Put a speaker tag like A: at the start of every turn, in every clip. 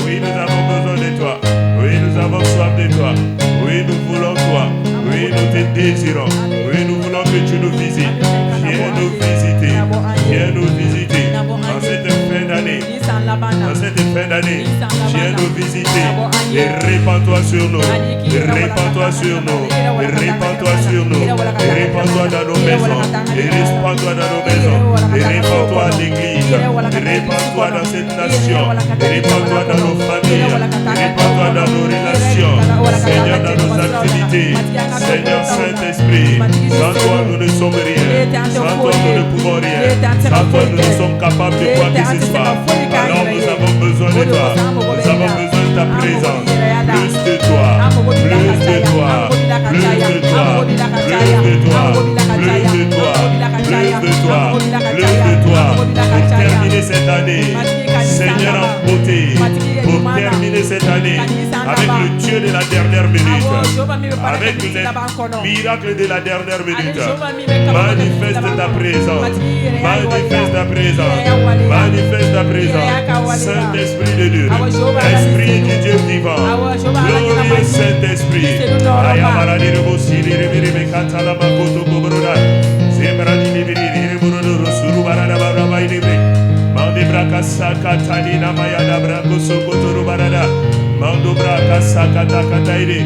A: Oui, nous avons besoin de toi. Oui, nous avons soif de toi. Oui, nous voulons toi. Oui, nous te désirons. Oui, nous voulons que tu nous visites. Viens nous visiter. Viens nous visiter. En cette fin d'année. En cette fin d'année. Viens nous visiter. Et répands-toi sur nous. Et répands-toi sur nous. Et répands-toi sur nous. Et répands-toi dans nos maisons. Et répands-toi dans nos maisons. Et répands-toi à l'église. Et répands-toi dans cette nation. Et répands-toi dans nos familles. Et répands-toi dans nos relations. Seigneur, dans nos activités. Seigneur Saint-Esprit, sans toi nous ne sommes rien. Sans toi nous ne pouvons rien. Sans toi nous ne sommes capables de quoi que ce soit. Alors nous avons besoin de toi. Nous avons besoin de ta présence. Plus de toi. Plus de toi. Plus de toi. Plus de toi. Plus de toi. Plus de toi. Plus de toi. Pour terminer cette année, Seigneur en beauté. Pour terminer cette année avec le Dieu de la dernière minute. Avec le miracle de la dernière minute. Manifeste ta présence. Manifeste ta présence. Manifeste ta présence. Saint-Esprit de Dieu. Esprit du Dieu vivant. Glorieux Saint-Esprit. Mando braka sakata kataire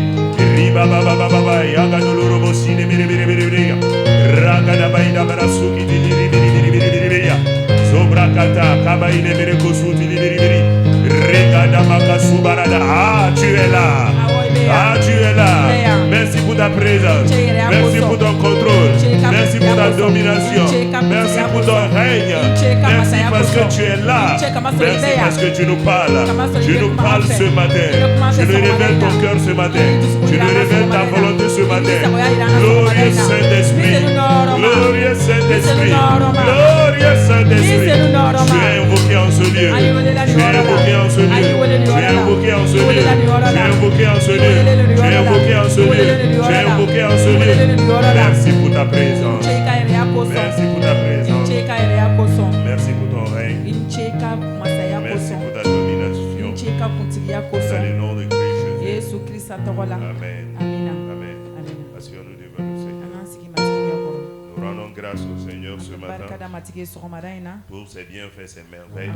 A: riba baba baba yaga doloro bosine bire bire bire bire raga da baida barasuki bire bire bire bire ya sobra kata kabaine bire kosuti bire bire rega da makasu barada. Ah, tu es là. Ah, tu es là. Merci pour ta présence. Merci pour ton contrôle. Merci pour ta domination. Merci pour ton règne. Merci parce que tu es là. Merci parce que tu nous parles. Tu nous parles ce matin. Tu nous révèles ton cœur ce matin. Tu nous révèles ta volonté ce matin. Glorieux Saint-Esprit. Glorieux Saint-Esprit. Glorieux Saint-Esprit. Tu es invoqué en ce lieu. Tu es invoqué en ce lieu. Tu es invoqué en ce lieu. Tu es invoqué en ce lieu. Tu es invoqué en ce lieu. Tu es invoqué en ce lieu. Merci pour ta présence. Merci pour ta présence. Merci pour ton règne. Merci pour ta domination. Dans le nom de Christ. Amen. Amen. Asseyons-nous devant le Seigneur. Nous rendons grâce au Seigneur ce matin pour ses bienfaits, ses merveilles.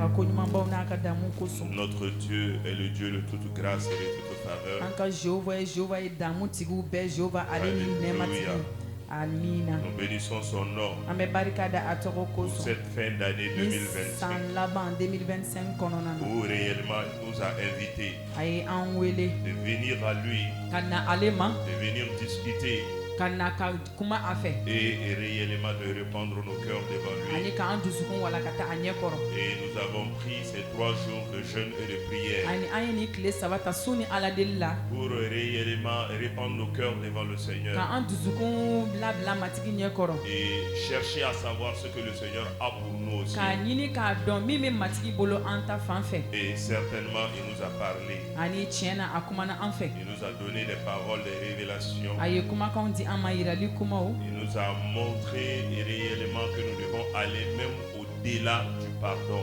A: Notre Dieu est le Dieu de toute grâce et de toute faveur. Alléluia. Nous bénissons son nom pour cette fin d'année 2025 où réellement il nous a invités de venir à lui, de venir discuter et réellement de répandre nos cœurs devant lui. Et nous avons pris ces 3 jours de jeûne et de prière pour réellement répandre nos cœurs devant le Seigneur et chercher à savoir ce que le Seigneur a pour nous aussi. Et certainement il nous a parlé. Il nous a donné des paroles, des révélations. Il nous a montré réellement que nous devons aller même au-delà du pardon.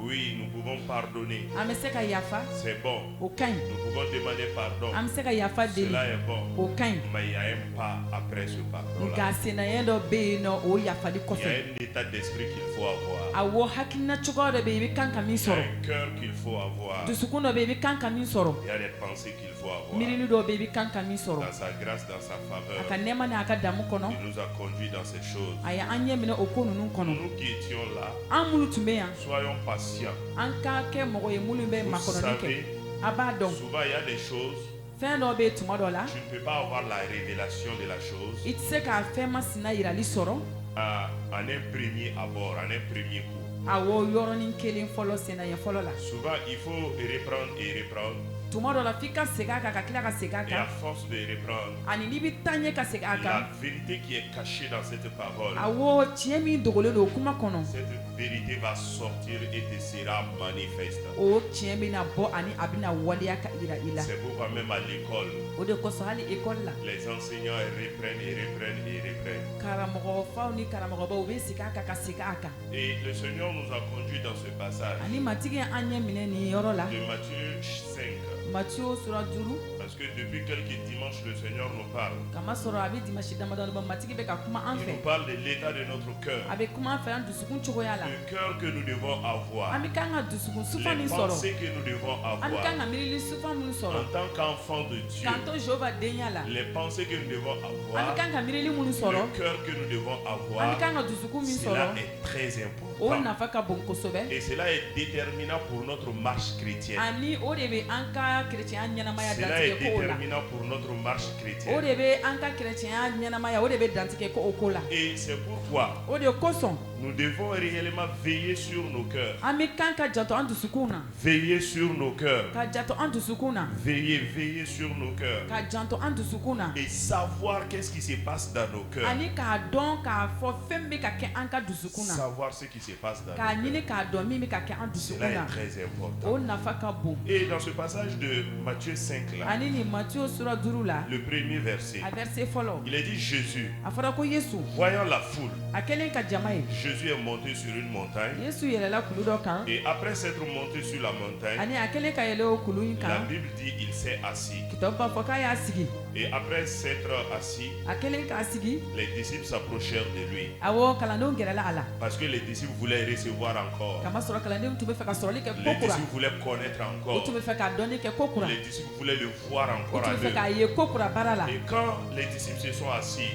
A: Oui, nous pouvons pardonner. C'est bon. Nous pouvons demander pardon. Cela est bon. Mais il y a un pas après ce pardon-là. Il y a un état d'esprit qu'il faut avoir. Il y a un cœur qu'il faut avoir. Il y a des pensées qu'il faut avoir. Dans sa grâce, dans sa faveur, il nous a conduits dans ces choses. Nous qui étions là, soyons patients. Vous savez, souvent il y a des choses, tu ne peux pas avoir la révélation de la chose en un premier abord, en un premier coup. Souvent il faut reprendre et reprendre Et à force de reprendre, la vérité qui est cachée dans cette parole, cette vérité va sortir et te sera manifeste. C'est pourquoi même à l'école, les enseignants reprennent et reprennent et reprennent. Et le Seigneur nous a conduits dans ce passage de Matthieu 5. Parce que depuis quelques dimanches, le Seigneur nous parle. Il nous parle de l'état de notre cœur. Le cœur que nous devons avoir. Les pensées que nous devons avoir. En tant qu'enfants de Dieu. Les pensées que nous devons avoir. Le cœur que nous devons avoir. Cela est très important. Et cela est déterminant pour notre marche chrétienne. Cela est déterminant pour notre marche chrétienne. Et c'est pourquoi nous devons réellement veiller sur nos cœurs. Veiller sur nos cœurs. Veiller sur nos cœurs. Et savoir qu'est-ce qui se passe dans nos cœurs. Savoir ce qui se passe dans nos cœurs. Cela est très important. Et dans ce passage de Matthieu 5 là, le premier verset, il est dit Jésus, voyant la foule, Jésus est monté sur une montagne. Et après s'être monté sur la montagne, la Bible dit il s'est assis. Et après s'être assis, les disciples s'approchèrent de lui. Parce que les disciples voulaient recevoir encore. Les disciples voulaient connaître encore. Les disciples voulaient le voir encore à l'œuvre. Et quand les disciples se sont assis,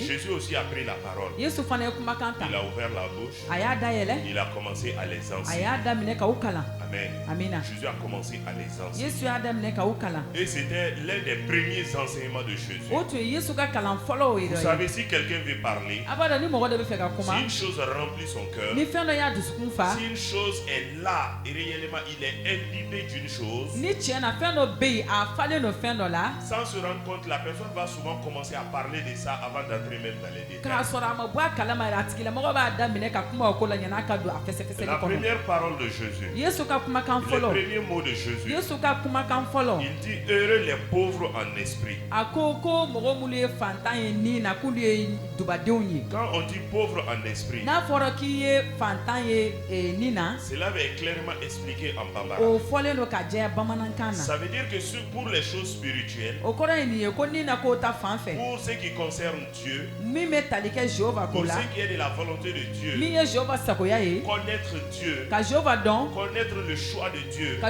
A: Jésus aussi a pris la parole. Il a ouvert la bouche. Il a commencé à les enseigner. Amen. Jésus a commencé à les enseigner. Et c'était l'un des premiers enseignements de Jésus. Vous savez, si quelqu'un veut parler, si une chose remplit son cœur, si une chose est là et réellement il est imbibé d'une chose, sans se rendre compte, la personne va souvent commencer à parler de ça avant d'entrer même dans les détails. La première parole de Jésus, le premier mot de Jésus, il dit heureux les pauvres en esprit. Quand on dit pauvre en esprit, cela va être clairement expliqué en bambara. Ça veut dire que pour les choses spirituelles, pour ce qui concerne Dieu, pour ce qui est de la volonté de Dieu, connaître Dieu, connaître le choix de Dieu, les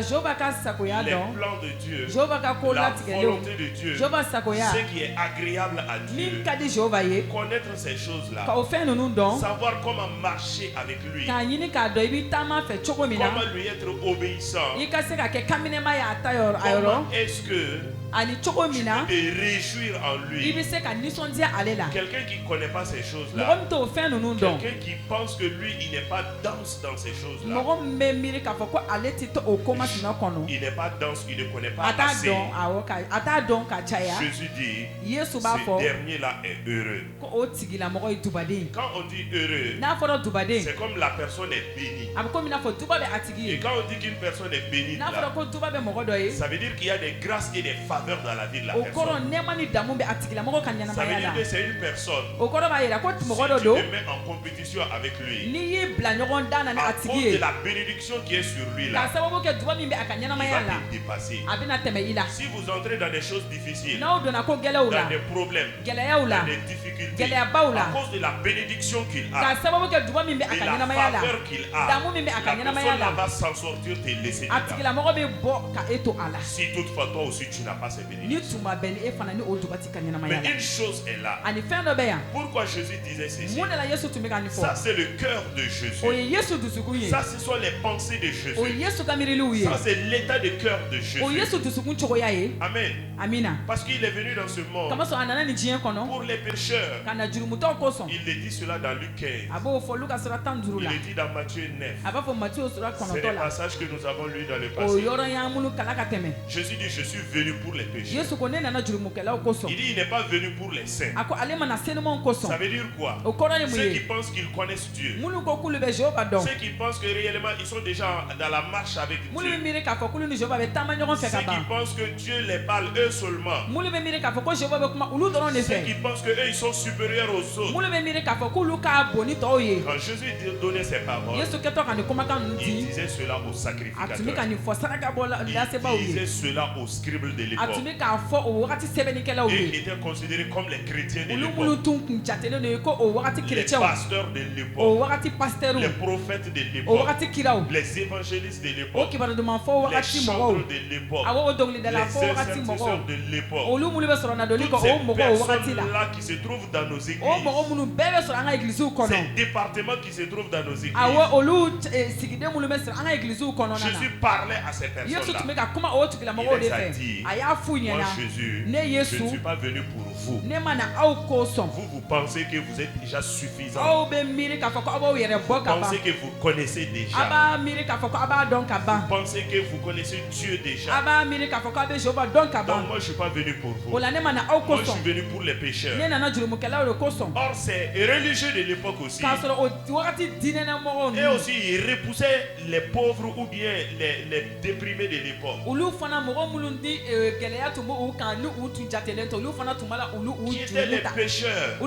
A: plans de Dieu, la volonté de Dieu, ce qui est agréable à Dieu, connaître ces choses-là, savoir comment marcher avec lui, comment lui être obéissant, comment est-ce que tu peux te réjouir en lui. Quelqu'un qui ne connaît pas ces choses-là, quelqu'un qui pense que lui, il n'est pas dense dans ces choses-là, il n'est pas dense, il ne connaît pas assez. Jésus dit, ce dernier-là est heureux. Quand on dit heureux, c'est comme la personne est bénie. Et quand on dit qu'une personne est bénie, ça veut dire qu'il y a des grâces et des faveurs dans la vie de la personne. Ça veut dire que c'est une personne, si tu te mets en compétition avec lui, à cause de la bénédiction qui est sur lui là, il va te dépasser. Si vous entrez dans des choses difficiles, dans des problèmes, dans des difficultés, à cause de la bénédiction qu'il a et la faveur qu'il a, la personne va s'en sortir, te laisser dedans. Si toutefois toi aussi tu n'as pas pas ses bénédictions. Mais une chose est là. Pourquoi Jésus disait ceci? Ça, c'est le cœur de Jésus. Ça, ce sont les pensées de Jésus. Ça, c'est l'état de cœur de Jésus. Amen. Parce qu'il est venu dans ce monde pour les pécheurs. Il le dit cela dans Luc 15. Il le dit dans Matthieu 9. C'est le passage que nous avons lu dans le passé. Jésus dit, je suis venu pour les pécheurs. Il dit, il n'est pas venu pour les saints. Ça veut dire quoi? Ceux qui pensent qu'ils connaissent Dieu. Ceux qui pensent que réellement ils sont déjà dans la marche avec Dieu. Ceux qui pensent que Dieu les parle eux seulement. Ceux qui pensent que eux ils sont supérieurs aux autres. Quand Jésus donnait ses paroles, il disait cela aux sacrificateurs. Il disait cela aux scribes de l'époque. Et qui étaient considérés comme les chrétiens de l'époque. Les pasteurs de l'époque. Les prophètes de l'époque. Les évangélistes de l'époque. Les chanteurs de l'époque. Les intercesseurs de l'époque. Toutes ces personnes-là qui se trouvent dans nos églises. Ces départements qui se trouvent dans nos églises. Jésus parlait à ces personnes-là. Il les a dit, moi Jésus, je ne suis pas venu pour vous. Vous pensez que vous êtes déjà suffisant. Vous pensez que vous connaissez déjà. Vous pensez que vous connaissez Dieu déjà. Donc moi je ne suis pas venu pour vous. Moi je suis venu pour les pécheurs. Or c'est religieux de l'époque aussi. Et aussi ils repoussaient les pauvres ou bien les déprimés de l'époque. Qui étaient les pécheurs. Et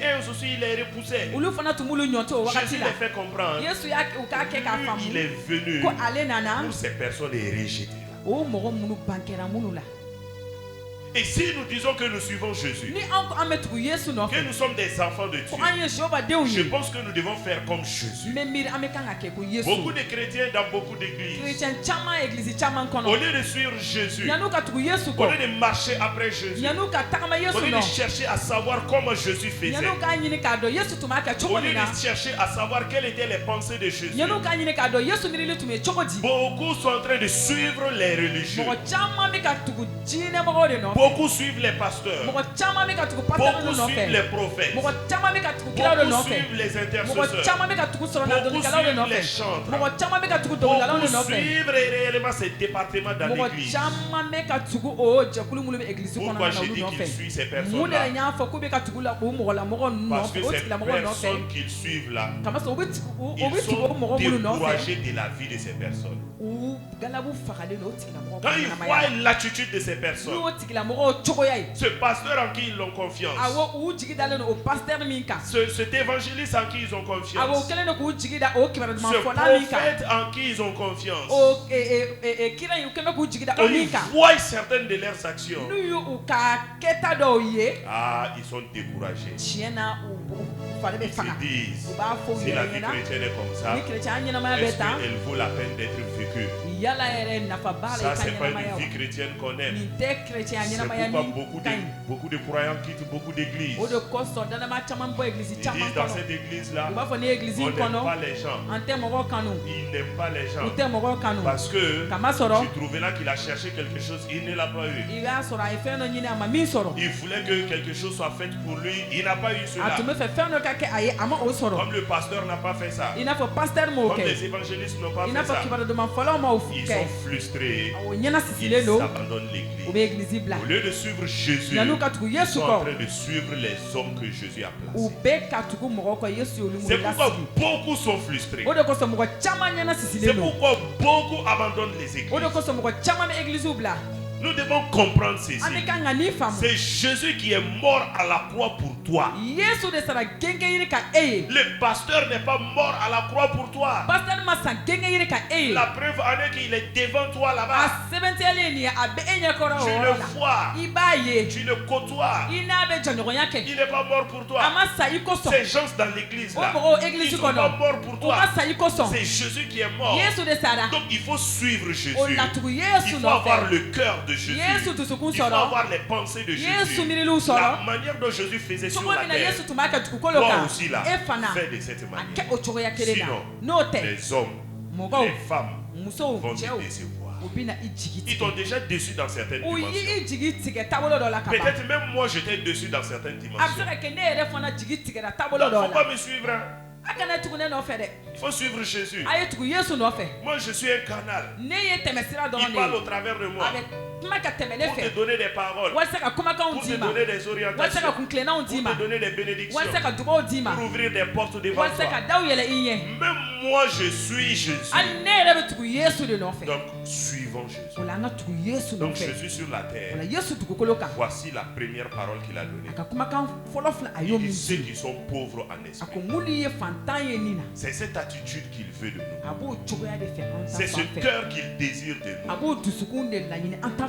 A: eux aussi ils les repoussaient. Jésus les fait comprendre. Il est venu pour ces personnes rejetées. Et si nous disons que nous suivons Jésus, que nous sommes des enfants de Dieu, je pense que nous devons faire comme Jésus. Beaucoup de chrétiens dans beaucoup d'églises, au lieu de suivre Jésus, au lieu de marcher après Jésus, au lieu de chercher à savoir comment Jésus faisait, au lieu de chercher à savoir quelles étaient les pensées de Jésus, beaucoup sont en train de suivre les religieux. Beaucoup suivent les pasteurs. Beaucoup suivent les prophètes. Beaucoup suivent les intercesseurs. Beaucoup suivent les chantres. Beaucoup suivent réellement ces départements dans l'église. Pourquoi j'ai dit qu'il suit ces personnes-là? Parce que ces personnes qu'ils suivent là, ils sont découragés de la vie de ces personnes. Quand ils voient l'attitude de ces personnes, ce pasteur en qui ils ont confiance, cet évangéliste en qui ils ont confiance, ce prophète en qui ils ont confiance, quand ils voient certaines de leurs actions, ils sont découragés. Ils se disent, si la vie chrétienne est comme ça, est-ce qu'elle vaut la peine d'être vécue? Ça, c'est pas une vie chrétienne qu'on aime. C'est pourquoi beaucoup de croyants quittent beaucoup d'églises. Ils disent dans cette église-là, on n'aime pas les gens. Ils n'aiment pas les gens. Parce que j'ai trouvé là qu'il a cherché quelque chose, il ne l'a pas eu. Il voulait que quelque chose soit fait pour lui, il n'a pas eu cela. Comme le pasteur n'a pas fait ça. Comme les évangélistes n'ont pas fait ça. Ils sont frustrés. Ils abandonnent l'église. Au lieu de suivre Jésus, ils sont en train de suivre les hommes que Jésus a placés. C'est pourquoi beaucoup sont frustrés. C'est pourquoi beaucoup abandonnent les églises. Nous devons comprendre ceci. C'est Jésus qui est mort à la croix pour toi. Le pasteur n'est pas mort à la croix pour toi. La preuve en est qu'il est devant toi là-bas. Tu le vois. Tu le côtoies. Il n'est pas mort pour toi. Ces gens dans l'église là, ils sont pas morts pour toi. C'est Jésus qui est mort. Donc il faut suivre Jésus. Il faut avoir le cœur de de Jésus. Il faut avoir les pensées de Jésus. La manière dont Jésus faisait sur la terre. Toi aussi là, fais de cette manière. Sinon, les hommes, les femmes vont te décevoir. Ils t'ont déjà déçu dans certaines dimensions. Peut-être même moi j'étais déçu dans certaines dimensions. Il ne faut pas me suivre. Il faut suivre Jésus. Moi je suis un canal. Il parle au travers de moi. Pour te donner des paroles, pour te donner des orientations, pour te donner des bénédictions, pour ouvrir des portes devant toi. Même moi je suis Jésus. Donc suivons Jésus. Donc Jésus sur la terre, voici la première parole qu'il a donnée. Il dit ceux qui sont pauvres en esprit. C'est cette attitude qu'il veut de nous. C'est ce cœur qu'il désire de nous.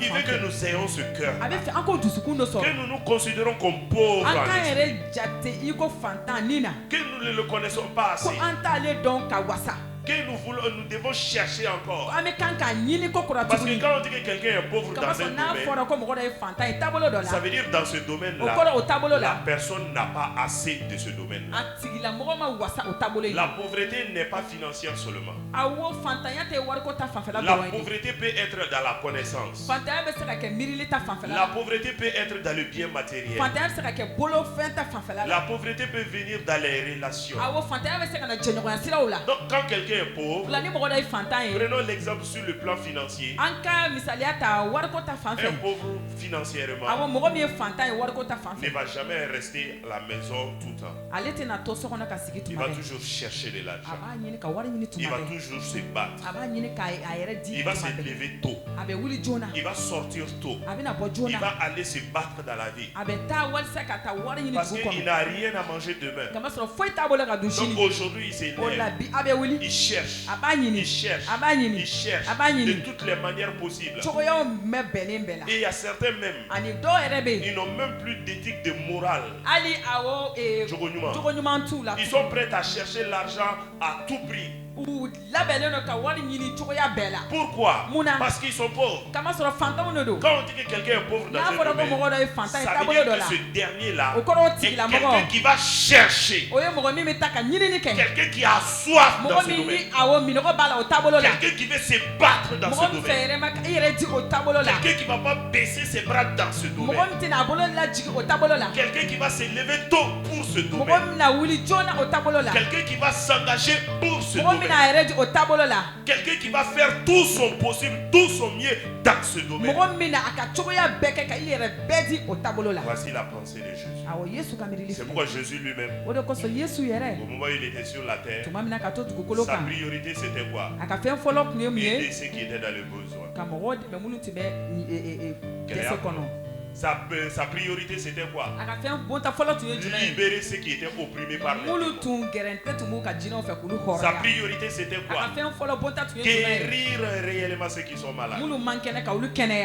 A: Il veut que nous ayons ce cœur, que nous nous considérons comme pauvres en esprit, que nous ne le connaissons pas assez, que nous devons chercher encore. Parce que quand on dit que quelqu'un est pauvre dans un domaine, ça veut dire dans ce domaine-là, la personne n'a pas assez de ce domaine-là. La pauvreté n'est pas financière seulement. La pauvreté peut être dans la connaissance. La pauvreté peut être dans le bien matériel. La pauvreté peut venir dans les relations. Donc quand quelqu'un est pauvre, prenons l'exemple sur le plan financier. Un pauvre financièrement ne va jamais rester à la maison tout le temps. Il va toujours chercher de l'argent. Il va toujours se battre. Il va se lever tôt. Il va sortir tôt. Il va aller se battre dans la vie. Parce qu'il n'a rien à manger demain. Donc aujourd'hui il s'élève. Il cherche. Il cherche. Il cherche de toutes les manières possibles. Et il y a certains même, ils n'ont même plus d'éthique, de morale. Ils sont prêts à chercher l'argent à tout prix. Pourquoi? Parce qu'ils sont pauvres. Quand on dit que quelqu'un est pauvre dans un domaine, ça veut dire que ce dernier-là est quelqu'un qui va chercher. Quelqu'un qui a soif dans ce domaine. Quelqu'un qui veut se battre dans ce domaine. Quelqu'un qui ne va pas baisser ses bras dans ce domaine. Quelqu'un qui va se lever tôt pour ce domaine. Quelqu'un qui va s'engager pour ce domaine. Quelqu'un qui va faire tout son possible, tout son mieux dans ce domaine. Voici la pensée de Jésus. C'est pourquoi Jésus lui-même, au moment où il était sur la terre, sa priorité c'était quoi? Aider ceux qui étaient dans le besoin. Sa priorité c'était quoi? Libérer ceux qui étaient opprimés par les démons. Sa priorité c'était quoi? Guérir réellement ceux qui sont malades.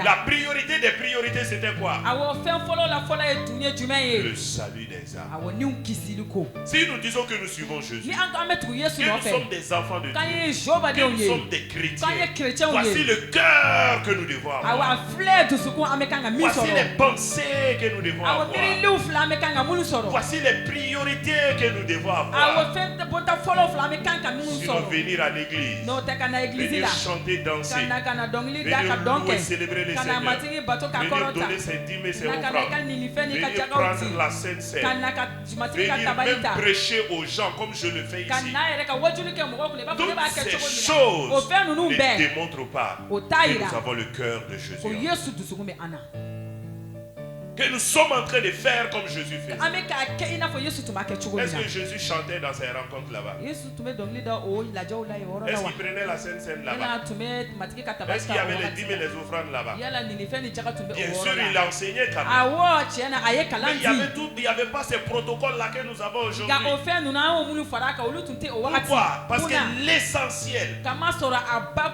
A: La priorité des priorités c'était quoi? Le salut des âmes. Si nous disons que nous suivons Jésus, que nous sommes des enfants de Dieu, que nous sommes des chrétiens, voici le cœur que nous devons avoir. Voici les pensées que nous devons avoir. Voici les priorités que nous devons avoir. Sinon venir à l'église, venir chanter, danser, venir louer, célébrer le Seigneur, venir donner ses dîmes et ses offrandes, venir prendre la Sainte Seine, venir même prêcher aux gens comme je le fais ici. Toutes ces choses ne démontrent pas que nous avons le cœur de Jésus. Que nous sommes en train de faire comme Jésus fait. Est-ce que Jésus chantait dans ses rencontres là-bas? Est-ce qu'il prenait la Sainte Seine là-bas? Est-ce qu'il y avait les dîmes et les offrandes là-bas? Bien sûr, il enseignait quand même. Mais il n'y avait pas ces protocoles-là que nous avons aujourd'hui. Pourquoi? Parce que l'essentiel,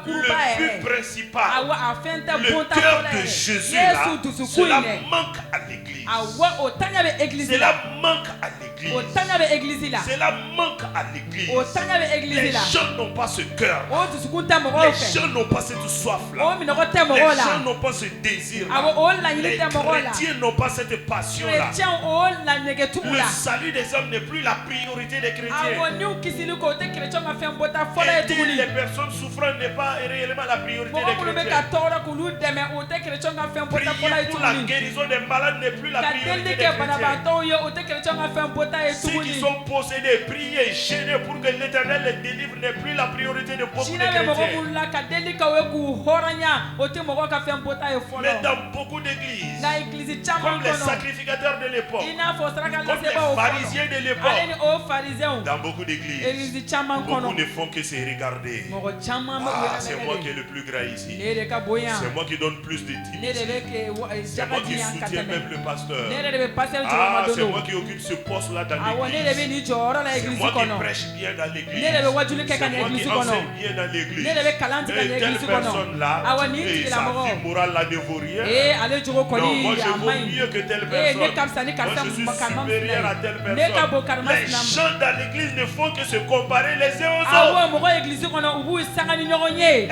A: le but principal, le cœur de Jésus là, cela manque à l'église. Cela manque à l'église. Cela manque à l'église. Les gens n'ont pas ce cœur. Les gens n'ont pas cette soif-là. Les gens n'ont pas ce désir-là. Les chrétiens n'ont pas cette passion-là. Le salut des hommes n'est plus la priorité des chrétiens. Aider les personnes souffrantes n'est pas réellement la priorité des chrétiens. Prier pour la guérison des malades n'est plus la priorité des chrétiens. Ceux qui sont possédés, prier, gêner pour que l'Éternel les délivre n'est plus la priorité de beaucoup de chrétiens. Mais dans beaucoup d'églises, comme les sacrificateurs de l'époque, comme les pharisiens de l'époque, dans beaucoup d'églises, beaucoup ne font que se regarder. Ah, c'est moi qui est le plus grand ici. C'est moi qui donne plus de dîmes. C'est moi qui soutiens même le pasteur. Ah, c'est moi qui occupe ce poste-là dans l'église. C'est moi qui prêche bien dans l'église. C'est moi qui enseigne bien dans l'église. Et telle personne-là, et sa vie morale-là ne vaut rien. Non, moi je vaux mieux que telle personne. Moi je suis supérieur à telle personne. Les gens dans l'église ne font que se comparer les uns aux autres.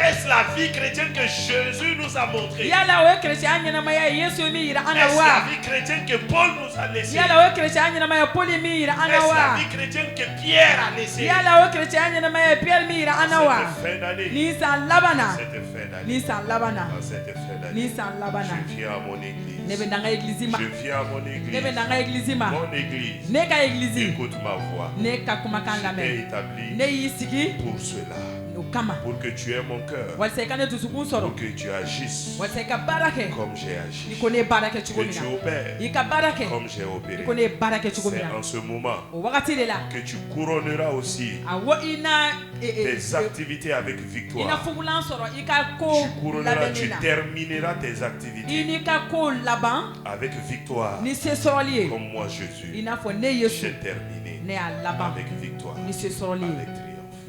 A: Est-ce la vie chrétienne que Jésus nous a montrée? Est-ce la vie chrétienne que Paul nous a laissée? Est-ce la vie chrétienne que Pierre a laissée? Je viens à mon église. Je viens à mon église. Mon église. Écoute ma voix. Je t'ai établi pour cela. Pour que tu aies mon cœur. Pour que tu agisses comme j'ai agi. Que tu opères comme j'ai opéré. C'est en ce moment que tu couronneras aussi tes activités avec victoire. Tu couronneras, tu termineras tes activités avec victoire. Comme moi Jésus, j'ai terminé avec victoire, avec triomphe.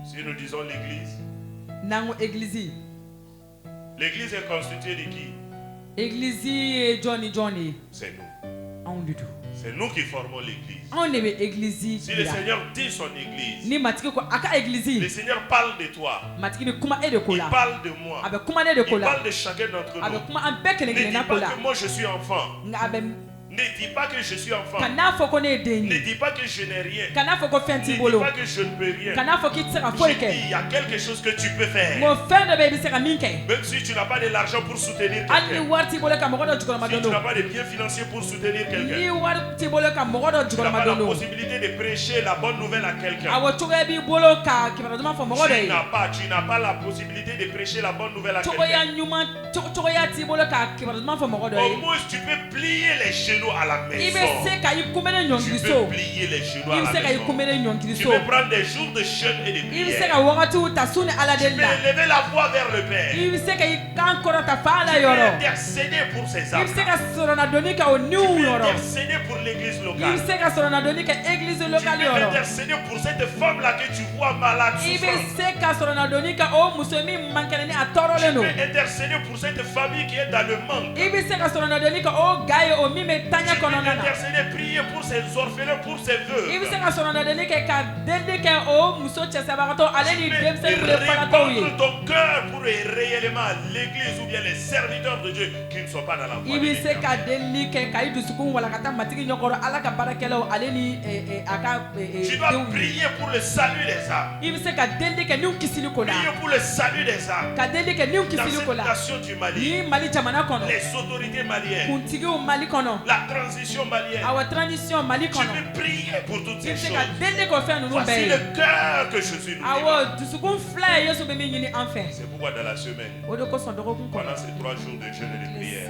A: Si nous disons l'église, l'église est constituée de qui? C'est nous. C'est nous qui formons l'église. Si le Seigneur dit son église, le Seigneur parle de toi. Il parle de moi. Il parle de chacun d'entre nous. Ne dis pas que moi je suis enfant. Ne dis pas que je suis enfant. Ne dis pas que je n'ai rien. Ne dis pas que je ne peux rien. Je dis, il y a quelque chose que tu peux faire. Même si tu n'as pas de l'argent pour soutenir quelqu'un. Si tu n'as pas de biens financiers pour soutenir quelqu'un. Tu n'as pas la possibilité de prêcher la bonne nouvelle à quelqu'un. Tu n'as pas la possibilité de prêcher la bonne nouvelle à quelqu'un. Au moins tu peux plier les genoux à la maison. Tu peux plier les genoux à la maison. Tu peux prendre des jours de jeûne et de prière. Tu peux lever la voix vers le Père. Tu peux intercéder pour ces âmes. Tu peux intercéder pour l'église locale. Tu peux intercéder pour cette femme-là que tu vois malade souffrante. Tu peux intercéder pour cette famille qui est dans le manque. Tu peux intercéder, prier pour ces orphelins, pour ces veuves. Tu peux répandre ton cœur pour réellement l'église ou bien les serviteurs de Dieu qui ne sont pas dans la foi. Tu dois prier pour le salut des âmes. Prier pour le salut des âmes. Dans cette nation du Mali, les autorités maliennes, la transition malienne, tu peux prier pour toutes ces choses. Voici le cœur que Jésus nous demande. C'est pourquoi dans la semaine, pendant ces 3 jours de jeûne et de prière,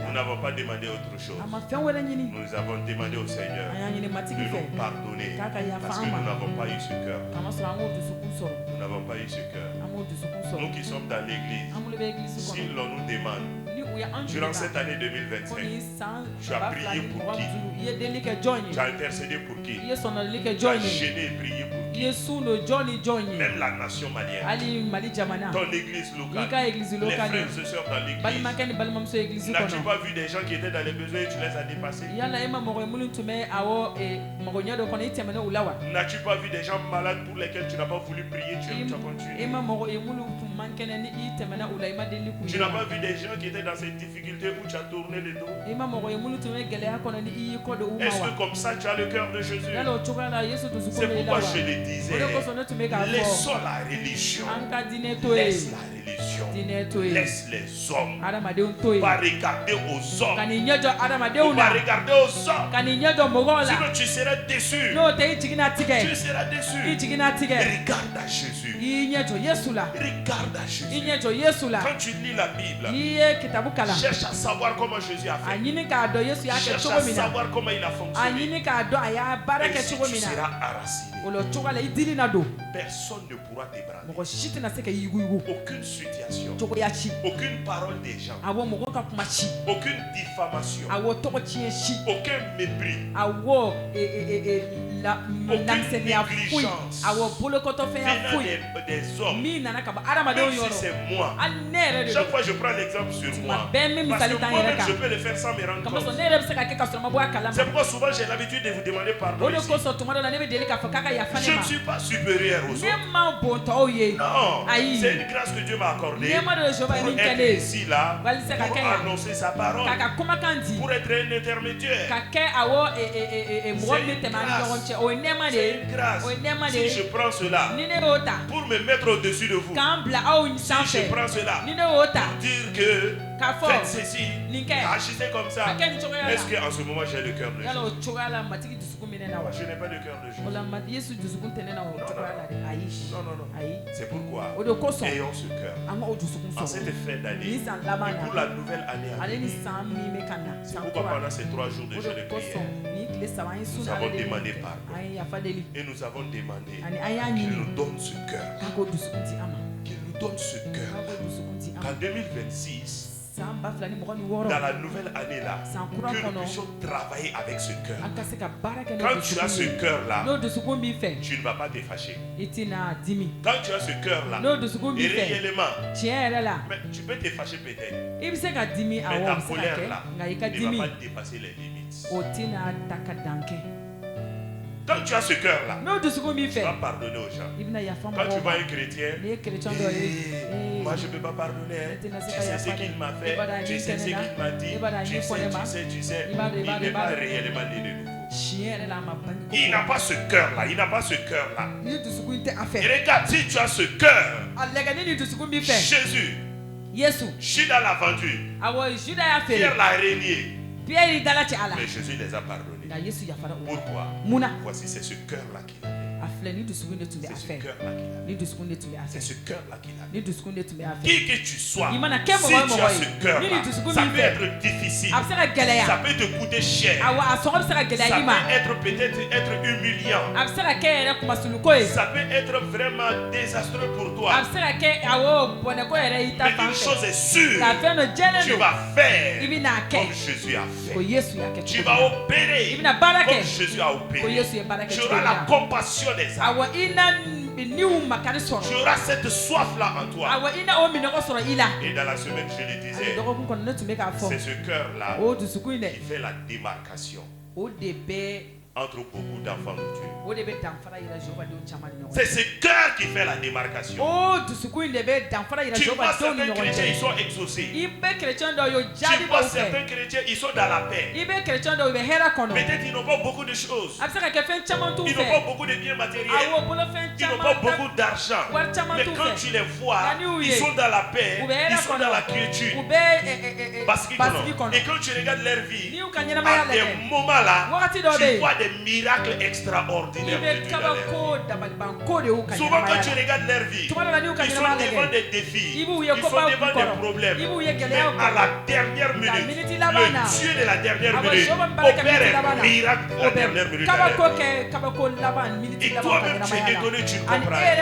A: nous n'avons pas demandé autre chose. Nous avons demandé au Seigneur de nous pardonner parce que nous n'avons pas eu ce cœur. Nous n'avons pas eu ce cœur. Nous qui sommes dans l'église, si l'on nous demande, durant cette année 2025, tu as prié pour qui? Tu as intercédé pour qui? Tu as gêné et prié pour qui? qui. Même la nation malienne. Ton église locale. Les frères et sœurs dans l'église. N'as-tu pas vu des gens qui étaient dans les besoins et tu les as dépassés? N'as-tu pas vu des gens malades pour lesquels tu n'as pas voulu prier, tu as continué? Tu n'as pas vu des gens qui étaient dans ces difficultés où tu as tourné le dos? Est-ce que comme ça tu as le cœur de Jésus? C'est pourquoi je le disais, laissons la religion. Laisse la religion. Laisse les hommes. Pas regarder aux hommes. Pas regarder aux hommes. Sinon tu seras déçu. Tu seras déçu. Regarde à Jésus. Regarde à Jésus. Quand tu lis la Bible, cherche à savoir comment Jésus a fait. Cherche à savoir comment il a fonctionné. Et si tu seras enraciné, personne ne pourra t'ébranler. Aucune situation, aucune parole des gens, aucune diffamation, aucun mépris, aucune négligence venant des hommes. Même si c'est moi, chaque fois je prends l'exemple sur moi, parce que moi-même je peux le faire sans me rendre compte. C'est pourquoi souvent j'ai l'habitude de vous demander pardon ici. Je ne suis pas supérieur aux autres. Non, c'est une grâce que Dieu m'a accordée pour être ici là, pour annoncer sa parole, pour être un intermédiaire. C'est une grâce. Si je prends cela pour me mettre au-dessus de vous, si je prends cela pour dire que faites ceci, agissez comme ça, est-ce qu'en ce moment j'ai le cœur de Jésus? Je n'ai pas le cœur de Jésus. Non. C'est pourquoi ayons ce cœur en cette fin d'année et pour la nouvelle année à venir. C'est pourquoi pendant ces 3 jours de jeûne et prière, nous avons demandé pardon et nous avons demandé qu'il nous donne ce cœur. Qu'il nous donne ce cœur. Qu'en 2026, dans la nouvelle année là, que nous puissions travailler avec ce cœur. Quand tu as ce cœur là, tu ne vas pas te fâcher. Quand tu as ce cœur là, et réellement, mais tu peux te fâcher peut-être, mais ta colère là ne va pas dépasser les limites. Quand tu as ce cœur là, tu vas pardonner aux gens. Quand tu vois un chrétien, moi je ne peux pas pardonner. Tu sais ce qu'il m'a fait, tu sais ce qu'il m'a dit, tu sais. Il n'est pas réellement né de nouveau. Il n'a pas ce cœur là, il n'a pas ce cœur là. Et regarde, si tu as ce cœur, Jésus, Judas l'a vendu, Pierre l'a régné, mais Jésus les a pardonnés. Pourquoi? Voici, c'est ce cœur là qu'il avait. C'est ce cœur là qu'il avait. C'est ce cœur là qu'il avait. Qui que tu sois, si tu as ce cœur là, ça peut être difficile, ça peut te coûter cher, ça peut être humiliant, ça peut être vraiment désastreux pour toi. Mais une chose est sûre, tu vas faire comme Jésus a fait. Tu vas opérer comme Jésus a opéré. Tu auras la compassion des âmes. Tu auras cette soif-là en toi. Et dans la semaine, je le disais, c'est ce cœur-là qui fait la démarcation entre beaucoup d'enfants de Dieu. C'est ce cœur qui fait la démarcation. Tu vois certains chrétiens, ils sont exaucés. Tu vois certains chrétiens, ils sont dans la paix. Peut-être ils n'ont pas beaucoup de choses. Ils n'ont pas beaucoup de biens matériels. Ils n'ont pas beaucoup d'argent. Mais quand tu les vois, ils sont dans la paix. Ils sont dans la quiétude. Parce qu'ils connaissent. Et quand tu regardes leur vie, à des moments là, tu vois des miracles extraordinaires de Dieu dans leur vie. Souvent quand tu regardes leur vie, ils sont devant des défis, ils sont devant des problèmes. Mais à la dernière minute, le Dieu de la dernière minute opère un miracle de la dernière minute dans leur vie. Et toi-même tu es étonné, tu ne comprends rien.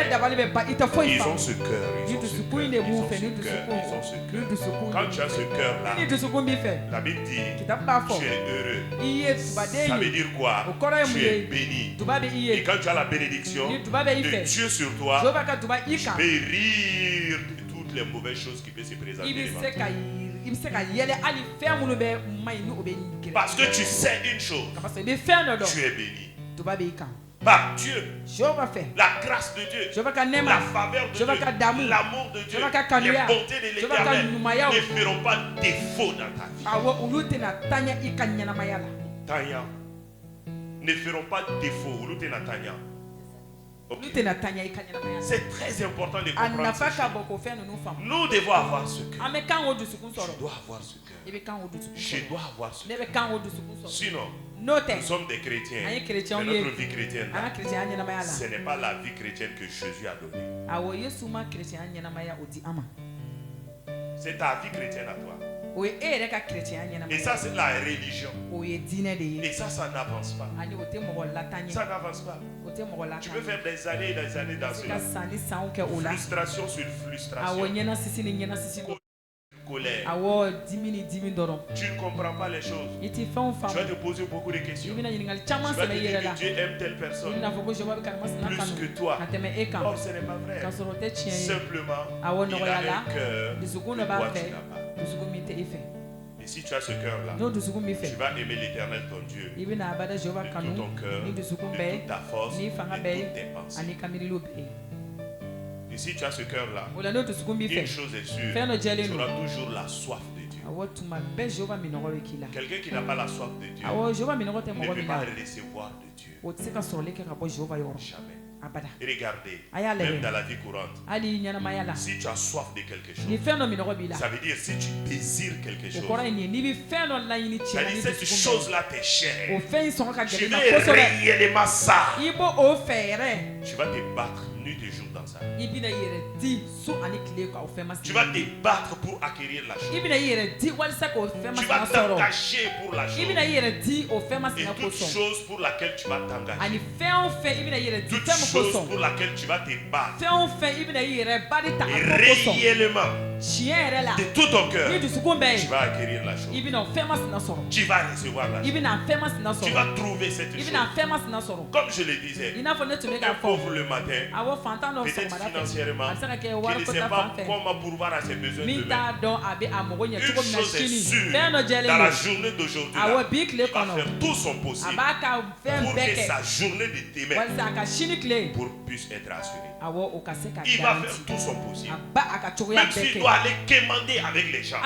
A: Ils ont ce cœur, ils ont ce cœur. Quand tu as ce cœur là, la Bible dit tu es heureux. Ça veut dire quoi? tu es béni. Et quand tu as la bénédiction de Dieu sur toi, tu peux rire de toutes les mauvaises choses qui peuvent se présenter devant toi. Parce que tu sais une chose, tu es béni. Par Dieu, la grâce de Dieu, la faveur de Dieu, l'amour de Dieu, les bontés de l'Éternel ne feront pas défaut dans ta vie. Tanya ne feront pas défaut. Okay. C'est très important de comprendre ces choses. Nous devons avoir ce cœur. Tu dois avoir ce cœur. Je dois avoir ce cœur. Sinon, nous sommes des chrétiens. Mais notre vie chrétienne, ce n'est pas la vie chrétienne que Jésus a donnée. C'est ta vie chrétienne à toi. Et ça, c'est la religion. Et ça n'avance pas. Ça n'avance pas. Tu peux faire des années et des années dans cela. Frustration sur frustration. Colère. Tu ne comprends pas les choses. Tu vas te poser beaucoup de questions. Tu vas te dire que Dieu aime telle personne plus que toi. Or, ce n'est pas vrai. Simplement, il a un cœur que toi, tu n'as pas. Et si tu as ce cœur-là, tu vas aimer l'Éternel ton Dieu de tout ton cœur, de toute ta force, de toutes tes pensées. Et si tu as ce cœur-là, une chose est sûre, tu auras toujours la soif de Dieu. Quelqu'un qui n'a pas la soif de Dieu ne peut pas recevoir de Dieu. Jamais. Et regardez, même dans la vie courante, si tu as soif de quelque chose, ça veut dire si tu désires quelque chose, c'est-à-dire cette chose-là t'est chère, tu veux réellement ça, tu vas te battre nuit et jour dans ça. Tu vas te battre pour acquérir la chose. Tu vas t'engager pour la chose. Et toute chose pour laquelle tu vas t'engager, toute chose pour laquelle tu vas te battre, et réellement, de tout ton cœur, tu vas acquérir la chose. Tu vas recevoir la chose. Tu vas trouver cette chose. Comme je le disais, un pauvre le matin, peut-être financièrement, qui ne sait pas comment pourvoir à ses besoins demain. Une chose est sûre, dans la journée d'aujourd'hui, il va faire tout son possible pour que sa journée de demain puisse être assurée. Il va faire tout son possible. Même s'il doit aller quémander avec les gens.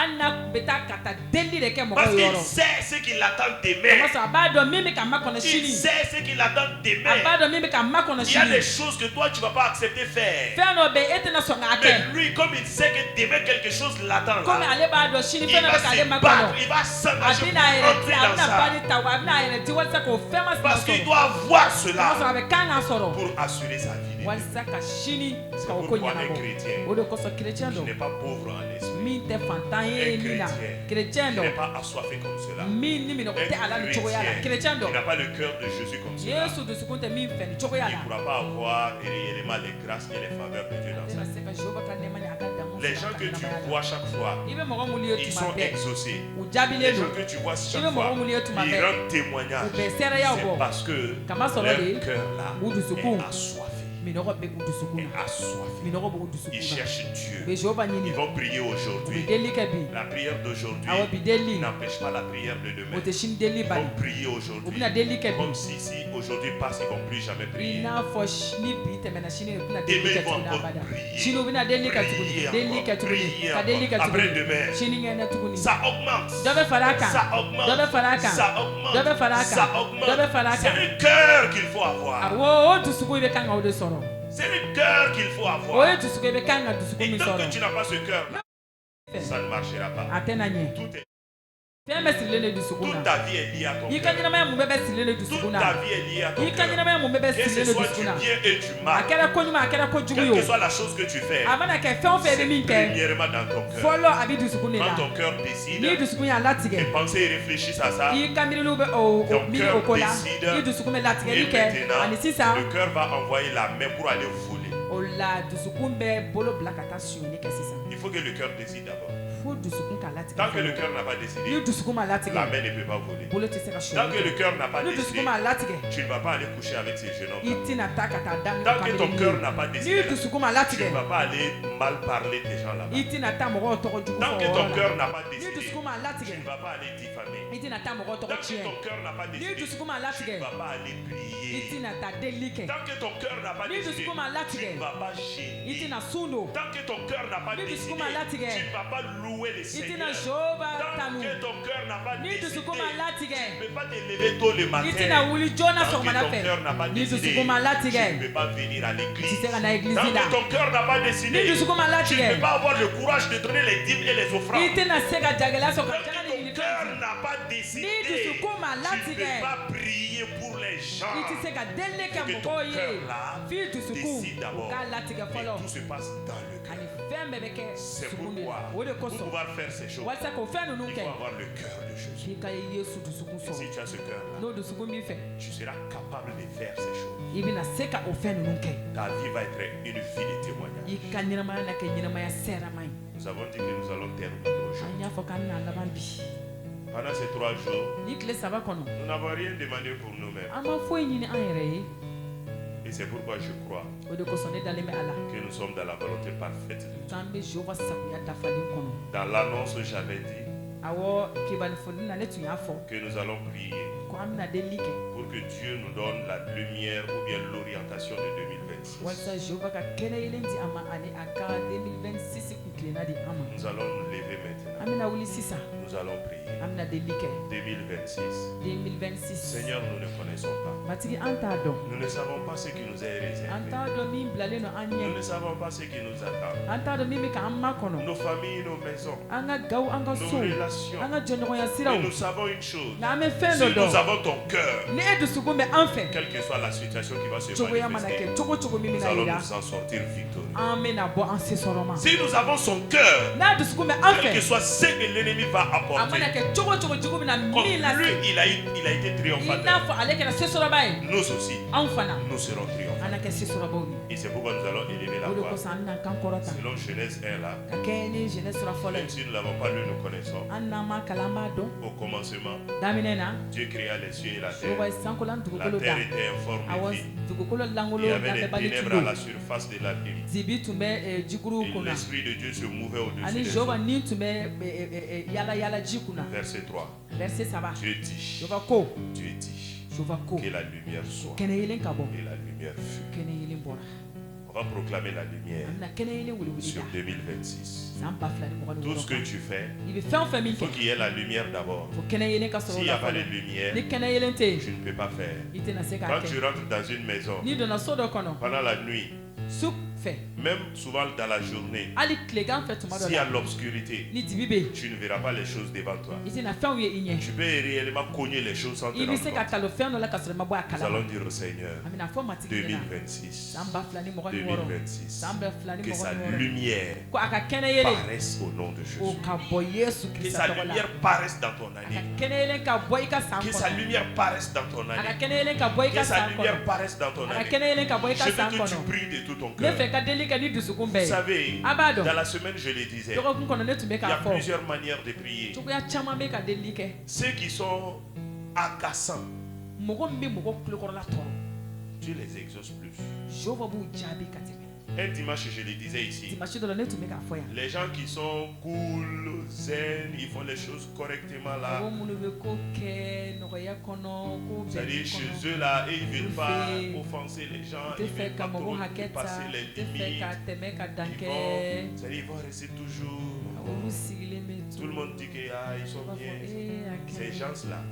A: Parce qu'il sait ce qu'il attend demain. Il sait ce qu'il attend demain. Il y a des choses que toi tu ne vas pas accepter faire. Mais lui, comme il sait que demain quelque chose l'attend, il va se battre, il va s'engager pour entrer dans ça. Parce qu'il doit voir cela pour assurer sa vie. C'est pourquoi un chrétien qui n'est pas pauvre en esprit, un chrétien qui n'est pas assoiffé comme cela, un chrétien qui n'a pas le cœur de Jésus comme cela, il ne pourra pas avoir réellement les grâces et les faveurs de Dieu dans sa vie. Les gens que tu vois chaque fois, ils sont exaucés. Les gens que tu vois chaque fois, ils rendent témoignage. C'est parce que leur cœur là est assoiffé. Et assoiffé. Ils cherchent Dieu. Ils vont prier aujourd'hui. La prière d'aujourd'hui n'empêche pas la prière de demain. Ils vont prier aujourd'hui. Comme si aujourd'hui passe, ils ne vont plus jamais prier. Demain, ils vont encore prier. Après demain, ça augmente. Ça augmente. Ça augmente. C'est le cœur qu'il faut avoir. C'est le cœur qu'il faut avoir. Et tant que tu n'as pas ce cœur-là, ça ne marchera pas. Toute ta vie est liée à ton cœur. Toute ta vie est liée à ton cœur. Que ce soit du bien et du mal, quelle que soit la chose que tu fais, c'est premièrement dans ton cœur. Quand ton cœur décide, tes pensées réfléchissent à ça, ton cœur décide, et maintenant, le cœur va envoyer la main pour aller voler. Il faut que le cœur décide d'abord. Tant que le cœur n'a pas décidé, la main ne peut pas voler. Tant que le cœur n'a pas décidé, tu ne vas pas aller coucher avec ces jeunes hommes. Tant que ton cœur n'a pas décidé, tu ne vas pas aller mal parler des gens là-bas. Tant que ton cœur n'a pas décidé, tu ne vas pas aller diffamer. Tant que ton cœur n'a pas décidé, tu ne vas pas aller prier. Tant que ton cœur n'a pas décidé, tu ne vas pas gêner. Tant que ton cœur n'a pas décidé, tu ne vas pas louer les seigneurs. Tant que ton cœur n'a pas décidé, tu ne peux pas te lever tôt le matin. Tant que ton cœur n'a pas décidé, tu ne peux pas venir à l'église. Tant que ton cœur n'a pas décidé, tu ne peux pas avoir le courage de donner les dîmes et les offrandes. Tant que ton cœur n'a pas décidé, tu ne peux pas prier pour les gens. Que ton cœur là décide d'abord. Et tout se passe dans le cœur. C'est pourquoi pour pouvoir faire ces choses, il faut avoir le cœur de Jésus. Et si tu as ce cœur là, tu seras capable de faire ces choses. Ta vie va être une vie de témoignage. Nous avons dit que nous allons terminer aujourd'hui. Pendant ces 3 jours, nous n'avons rien demandé pour nous-mêmes. Et c'est pourquoi je crois que nous sommes dans la volonté parfaite de Dieu. Dans l'annonce, j'avais dit que nous allons prier pour que Dieu nous donne la lumière ou bien l'orientation de 2026. Nous allons nous lever maintenant. Nous allons prier. 2026. Seigneur, nous ne connaissons pas. Nous ne savons pas ce qui nous est réservé. Nous ne savons pas ce qui nous attend. Nos familles, nos maisons, nos relations. Mais nous savons une chose. Si nous avons ton cœur, quelle que soit la situation qui va se manifester, nous allons nous en sortir victorieux. Si nous avons son cœur, quel que soit ce que l'ennemi va apporter, comme lui, il a été triomphateur, nous aussi, nous serons triomphants. Et c'est pourquoi nous allons élever la voix. Selon Genèse 1 là, même si nous ne l'avons pas lu, nous connaissons. Au commencement, Dieu créa les cieux et la terre. La terre était informe de vie. Il y avait des ténèbres à la surface de la nuit. Et l'Esprit de Dieu se mouvait au-dessus des eaux. Verset 3. Dieu dit que la lumière soit. Et la lumière fut. On va proclamer la lumière sur 2026. Tout ce que tu fais, il faut qu'il y ait la lumière d'abord. S'il n'y a pas de lumière, tu ne peux pas faire. Quand tu rentres dans une maison, pendant la nuit, même souvent dans la journée, s'il y a l'obscurité, tu ne verras pas les choses devant toi. Tu peux réellement cogner les choses sans te rendre compte. Nous allons dire au Seigneur, 2026, que sa lumière paraisse au nom de Jésus. Que sa lumière paraisse dans ton année. Que sa lumière paraisse dans ton année. Que sa lumière paraisse dans ton année. Je veux que tu pries de tout ton cœur. Vous savez, dans la semaine, je le disais, il y a plusieurs manières de prier. Ceux qui sont agaçants, Dieu les exauce plus. Un dimanche, je le disais ici, les gens qui sont cool, zen, ils font les choses correctement là. C'est-à-dire chez eux là, et ils ne veulent pas offenser les gens, ils ne veulent pas trop passer les limites. Ils vont rester toujours. Tout le monde dit qu'ils sont bien. Ces gens-là,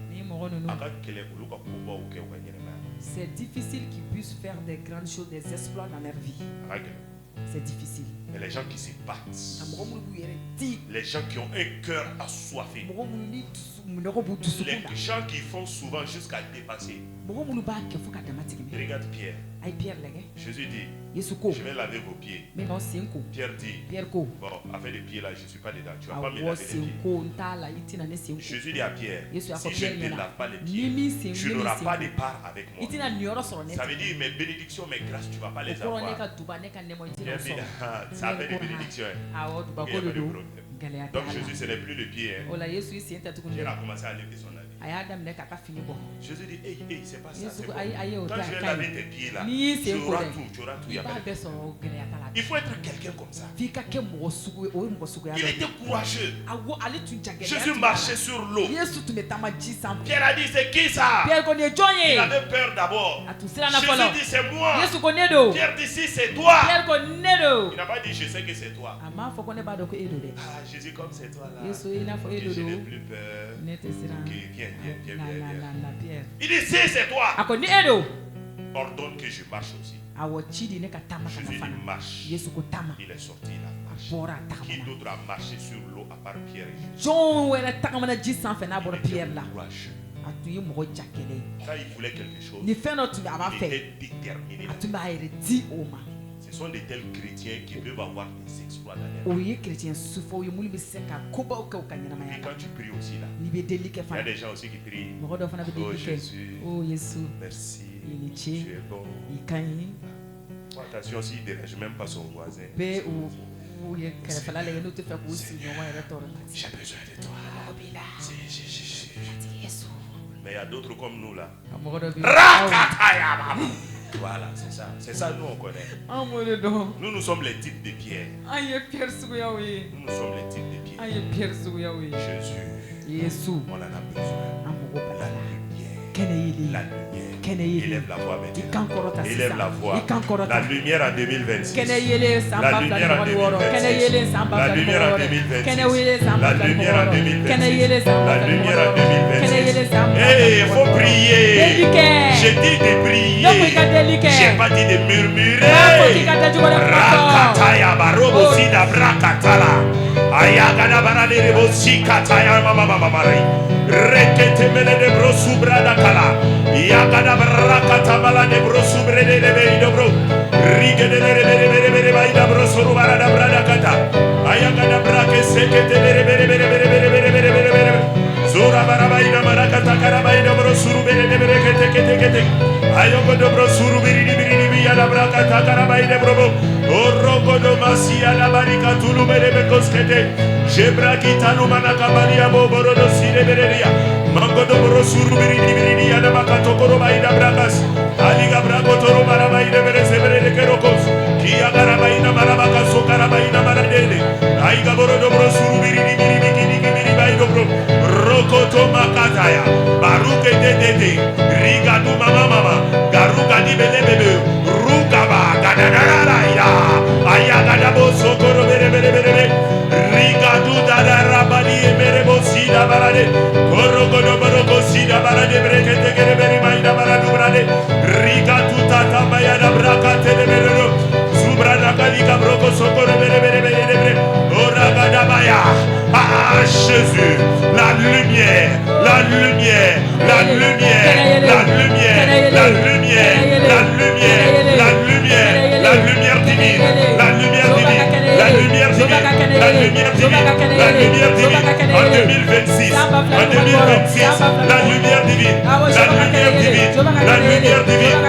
B: c'est difficile qu'ils puissent faire des grandes choses, des exploits dans leur vie. C'est difficile.
A: Mais les gens qui se battent, les gens qui ont un cœur assoiffé, les gens qui font souvent jusqu'à dépasser. Regarde Pierre. Jésus dit, je vais laver vos pieds. Pierre dit, bon, avec les pieds là, je ne suis pas dedans. Tu ne vas pas me laver les pieds. Jésus dit à Pierre, si je ne te lave pas les pieds, tu n'auras pas de part avec moi. Ça veut dire mes bénédictions, mes grâces, tu ne vas pas les avoir. Pierre dit, ça fait des bénédictions. Il n'y a pas de problème. Donc Jésus, ce n'est plus le pied. Hein. Il a commencé à lever son avis. Jésus dit, hey, c'est pas ça. Bon. Quand je vais laver tes pieds là, tu auras tout. Il faut être quelqu'un comme ça. Il était courageux. Jésus marchait sur l'eau. Pierre a dit, c'est qui ça? Il avait peur d'abord. Jésus dit, c'est moi. Pierre dit, si c'est toi. Il n'a pas dit, je sais que c'est toi. Ah, Jésus, comme c'est toi là, je n'ai plus peur. Viens. Il dit, si c'est toi, ordonne que je marche aussi. Jésus dit, marche. Il est sorti, il a marché. Qui d'autre a marché sur l'eau à part Pierre et Jésus? Quand il voulait quelque chose, il était déterminé. Ce sont de tels chrétiens qui peuvent avoir des exploits dans leur vie. Et quand tu pries aussi là, il y a des gens aussi qui prient. Oh Jésus, merci, tu es bon. Attention, s'il ne dérange même pas son voisin. J'ai besoin de toi. Mais il y a d'autres comme nous là. Voilà, c'est ça. C'est ça, nous on connaît. Nous sommes les types de pierre. Nous sommes les types de pierre. Jésus, on en a besoin. La lumière. Élève la voix maintenant. Élève la voix. La lumière en 2026. La lumière en 2026. La lumière en 2026. La lumière en 2026. La lumière en 2026. Hey, il faut prier. J'ai dit de prier. J'ai pas dit de murmurer. Rakataya barobo sida brakatala. Ayagada barade rebo sikataya mama mari. Rekete mele de brosu brada kala. Yagada barakata bala de brosu brede de beido bro. Rige de bere baida brosu barada brada kata. Ayagada brake sekete bere. Zora barabaina marakata karabaina brosu bere de bere kete. Ayogo do brosu biri biya la brakata karabaina brobo. Orogo do masia la barika tulu bere koskete. Jebra kitanu manaka baria boboro do sire bereria. Mango do brosu biri ya na makato koro baina brakas. Aliga brago toro barabaina bere sebere de kerokos. Kia barabaina marabaka so karabaina maradele. Aiga boro do brosu biri baino bro. Rokoto makataya. Baruke de. Riga du mama. Garuga di bebe. Rugaba gadadaraida. Ayaga bo sokoro bere. Riga du dadarabani mere bosida barade. Korogodo boroko sida barade brekete kere bere maida baradu brade. Riga tu tata bayada brakate de bere. Subrada kalika broko sokoro bere. Oragada baya. Ah Jésus, la lumière divine,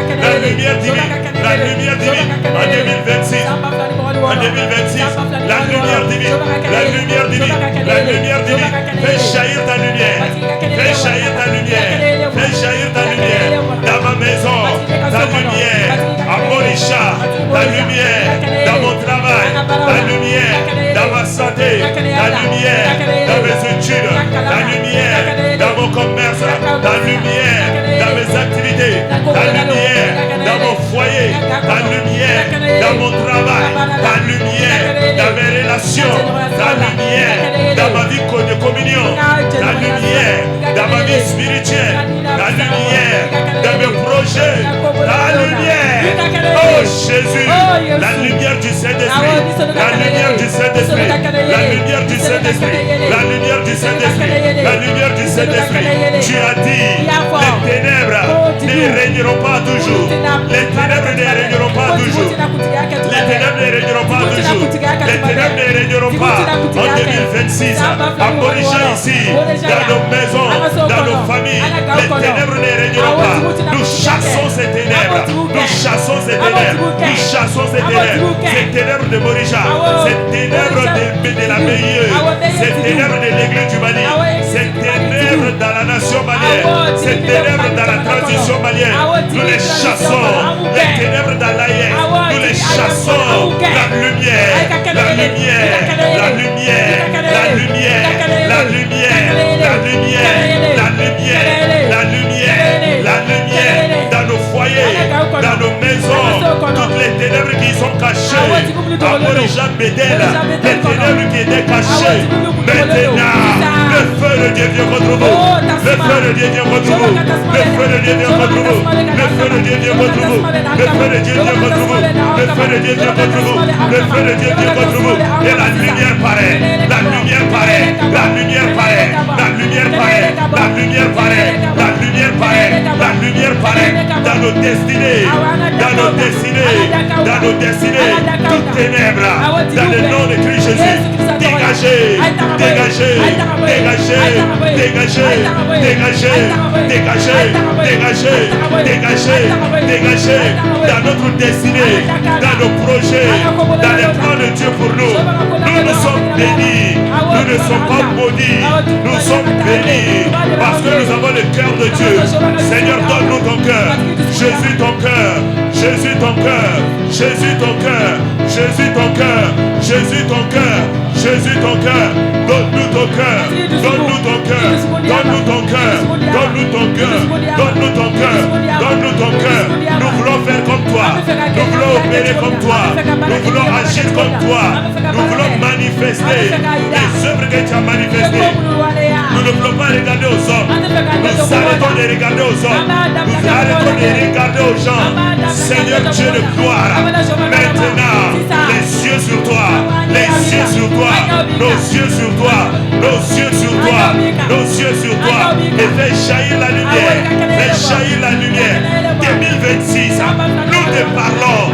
A: la lumière divine en 2026, la lumière divine en 2026, la lumière divine, fais jaillir ta lumière, dans ma maison, ta lumière, à Morisha, ta lumière, dans mon travail, ta lumière, dans ma santé, ta lumière, dans mes études, ta lumière, dans mon commerce, ta lumière, dans mes activités, ta lumière, dans mon foyer, ta lumière, dans mon travail, ta lumière, dans mes relations, ta lumière, dans ma vie de communion, ta lumière, dans ma vie spirituelle, ta lumière, dans mes projets, ta lumière, oh Jésus, la lumière du Saint-Esprit, la lumière du Saint-Esprit, la lumière du Saint-Esprit, la lumière du Saint-Esprit, la lumière du Saint-Esprit. Tu as dit, les ténèbres ne régneront pas toujours, les ténèbres ne régneront pas toujours, les ténèbres ne régneront pas toujours, les ténèbres ne régneront pas en 2026, à Morisha ici, dans nos maisons, dans nos familles, les ténèbres ne régneront pas. Nous chassons ces ténèbres, nous chassons ces ténèbres. Nous chassons ces ténèbres. Ces ténèbres de Morisha. Ces ténèbres de la Meilleure. Ces ténèbres de l'église du Mali. Ces ténèbres dans la nation malienne. Ces ténèbres dans la transition malienne. Nous les chassons. Les ténèbres dans l'AIS. Nous les chassons. La lumière. La lumière. La lumière. La lumière. La lumière. La lumière. La lumière. La lumière. La lumière. Dans nos foyers. Dans nos maisons. Toutes les ténèbres qui sont cachées. À Morisha Bédel. Les ténèbres qui étaient cachées. Maintenant, le feu de Dieu vient contre vous. Le feu de Dieu vient contre vous. Le feu de Dieu vient contre vous. Le feu de Dieu vient contre vous. Le feu de Dieu vient contre vous. Le feu de Dieu vient contre vous. Le feu de Dieu vient contre vous. Et la lumière paraît. La lumière paraît. La lumière paraît. La lumière paraît. La lumière paraît. La lumière paraît. La lumière paraît. Dans nos destinées. Dans nos destinées. Dans nos destinées. Toutes ténèbres. Dans le nom de Christ Jésus. Dégagez. Dégagez. Dégagez. Dégagez. Dégagez. Dégagez. Dégagez. Dégagez. Dégagez. Dans notre destinée. Dans nos projets. Dans les plans de Dieu pour nous. Nous sommes bénis. Nous ne sommes pas maudits. Nous sommes bénis. Parce que nous avons le cœur de Dieu. Seigneur, donne-nous ton cœur. Jésus, ton cœur. Jésus, ton cœur. Jésus, ton cœur. Jésus, ton cœur. Jésus, ton cœur. Jésus, ton cœur. Donne-nous ton cœur. Donne-nous ton cœur. Donne-nous ton cœur. Donne-nous ton cœur. Donne-nous ton cœur. Donne-nous ton cœur. Nous voulons faire comme toi. Nous voulons opérer comme toi. Nous voulons agir comme toi. Nous voulons manifester les œuvres que tu as manifestées. Nous ne voulons pas regarder aux hommes. Nous arrêtons de regarder aux hommes. Nous arrêtons de regarder aux gens. Seigneur Dieu de gloire. Maintenant, les yeux sur toi. Les yeux sur toi. Nos yeux sur toi. Nos yeux sur toi. Nos yeux sur toi. Et fais jaillir la lumière. Fais jaillir la lumière. 2026. Nous te parlons au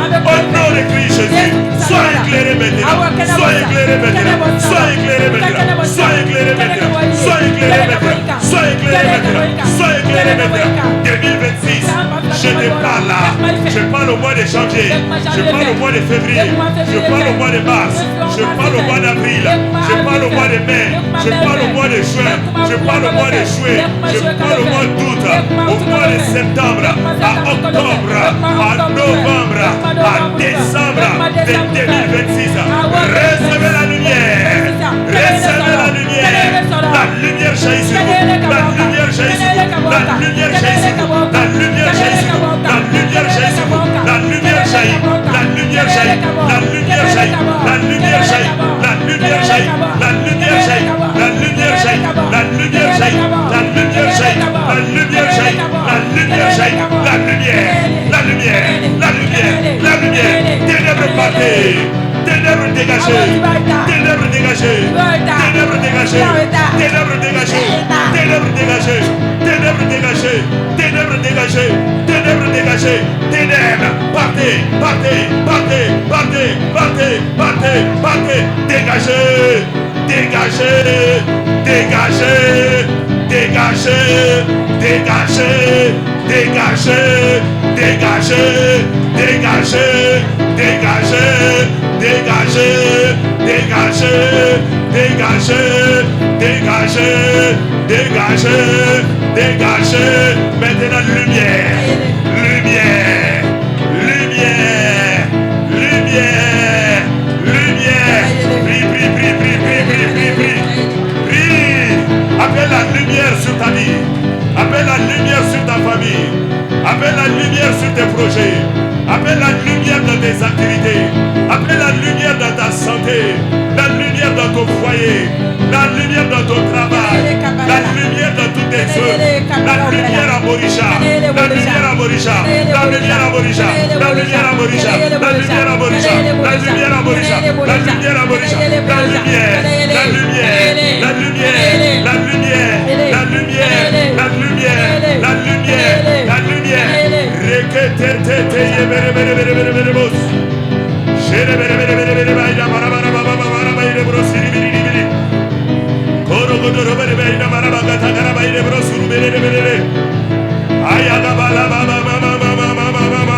A: nom de Christ Jésus. Sois éclairé maintenant. Sois éclairé maintenant. Sois éclairé maintenant. Sois éclairé maintenant. Sois éclairé maintenant. Sois éclairé maintenant. Sois éclairé maintenant. 2026. Je te parle là. Je parle au mois de janvier. Je parle au mois de février. Je parle au mois de mars. Je parle au mois d'avril. Je parle au mois de mai. Je parle au mois de juin. Je parle au mois de juillet. Je parle au mois d'août. Au mois de septembre. À octobre. À novembre. À décembre de 2026. Recevez la lumière. Recevez la lumière. La lumière jaillit sur vous. La lumière jaillit sur vous. La lumière jaillit sur vous. La lumière jaillit sur vous. La lumière jaillit sur vous. La lumière jaillit. La lumière jaillit. La lumière jaillit. La lumière jaillit. La lumière jaillit. La lumière jaillit. La lumière jaillit. La lumière jaillit. La lumière jaillit. La lumière jaillit. La lumière jaillit. La lumière. La lumière. La lumière. La lumière. Ténèbres partez. Ténèbres dégagées. Ténèbres dégagées. Ténèbres dégagées. Ténèbres dégagées. Ténèbres dégagées. Ténèbres dégagées. Ténèbres dégagées. Ténèbres dégagées. Ténèbres. Partez. Partez. Partez. Partez. Partez. Partez. Partez. Dégagez. Dégagez. Dégagez. Dégagez. Dégagez. Dégagez. Dégagez. Dégagez. Dégagez. Dégagez, dégagez, dégagez, dégagez, dégagez, dégagez. Maintenant lumière, lumière, lumière, lumière, lumière. Prie, prie, prie, prie, prie, prie, prie, prie, prie. Appelle la lumière sur ta vie. Appelle la lumière sur ta famille. Appelle la lumière sur tes projets. Appelle la lumière dans tes activités. Appelle la lumière dans ta santé. La lumière dans ton foyer. La lumière dans ton travail. La lumière dans toutes tes œuvres. La lumière à Morisha. La lumière à Morisha. La lumière à Morisha. La lumière à Morisha. La lumière à Morisha. La lumière à Morisha. La lumière à Morisha. La lumière. La lumière. La lumière. La lumière. La lumière. La lumière. La lumière. La lumière. Ayaga bala baba mama mama mama mama mama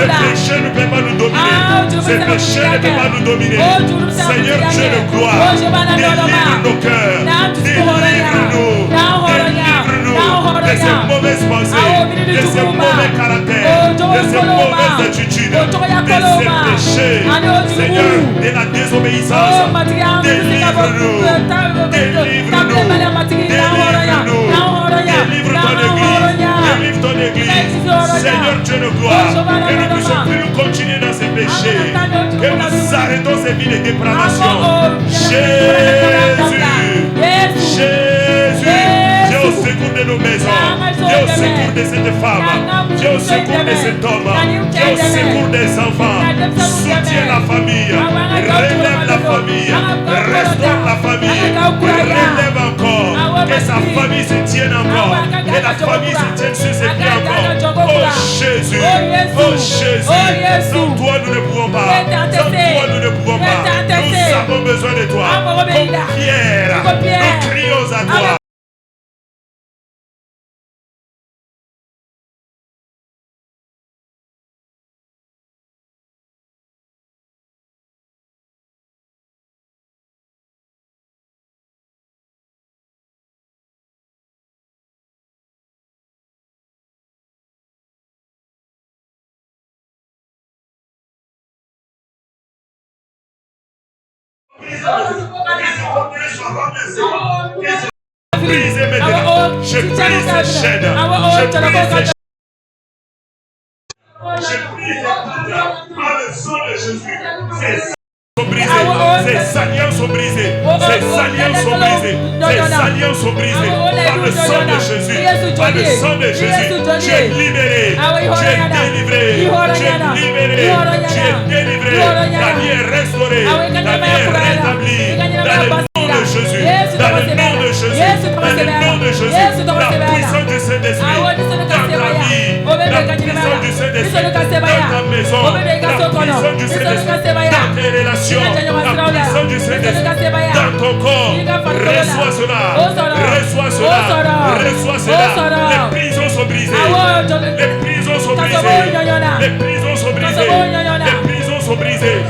A: Ce péché ne peut pas nous dominer. Ce péché ne peut pas nous dominer. Seigneur Dieu de gloire, délivre nos cœurs. Délivre-nous. Délivre-nous de ces mauvaises pensées, de ces mauvais caractères, de ces mauvaises attitudes, de ces péchés. Seigneur, de la désobéissance. Délivre-nous. Délivre-nous. Délivre ton église. Délivre ton église. Seigneur Dieu de gloire, que nous ne puissions plus continuer dans ces péchés. Que nous arrêtons ces vies de dépravation. Jésus. Viens au secours de nos maisons. Viens au secours de cette femme. Viens au secours de cet homme. Viens au secours des enfants. Soutiens la famille. Relève la famille. Restaure la famille. Relève encore. Que sa famille se tienne encore. Que la famille se tienne sur ses pieds encore. Oh Jésus. Oh Jésus. Sans toi nous ne pouvons pas. Sans toi nous ne pouvons pas. Nous avons besoin de toi. Comme Pierre. Nous crions à toi. Je brise maintenant. Je brise ces chaînes. Je brise par le sang de Jésus. Ces alliances sont brisées. Ces alliances sont brisées. Ces alliances sont brisées par le sang de Jésus. Par le sang de Jésus. Tu es libéré. Tu es délivré. Tu es libéré. Tu es délivré. Ta vie est restaurée. Ta vie est rétablie. Dans le nom de Jésus. Dans le nom de Jésus. Dans le nom de Jésus. La puissance du Saint-Esprit. Dans ta vie. La puissance du Saint-Esprit. Dans ta maison. La puissance du Saint-Esprit. Dans tes relations. La puissance du Saint-Esprit dans ton corps. Reçois cela. Reçois cela. Reçois cela. Les prisons sont brisées. Les prisons sont brisées. Les prisons sont brisées. Les prisons sont brisées.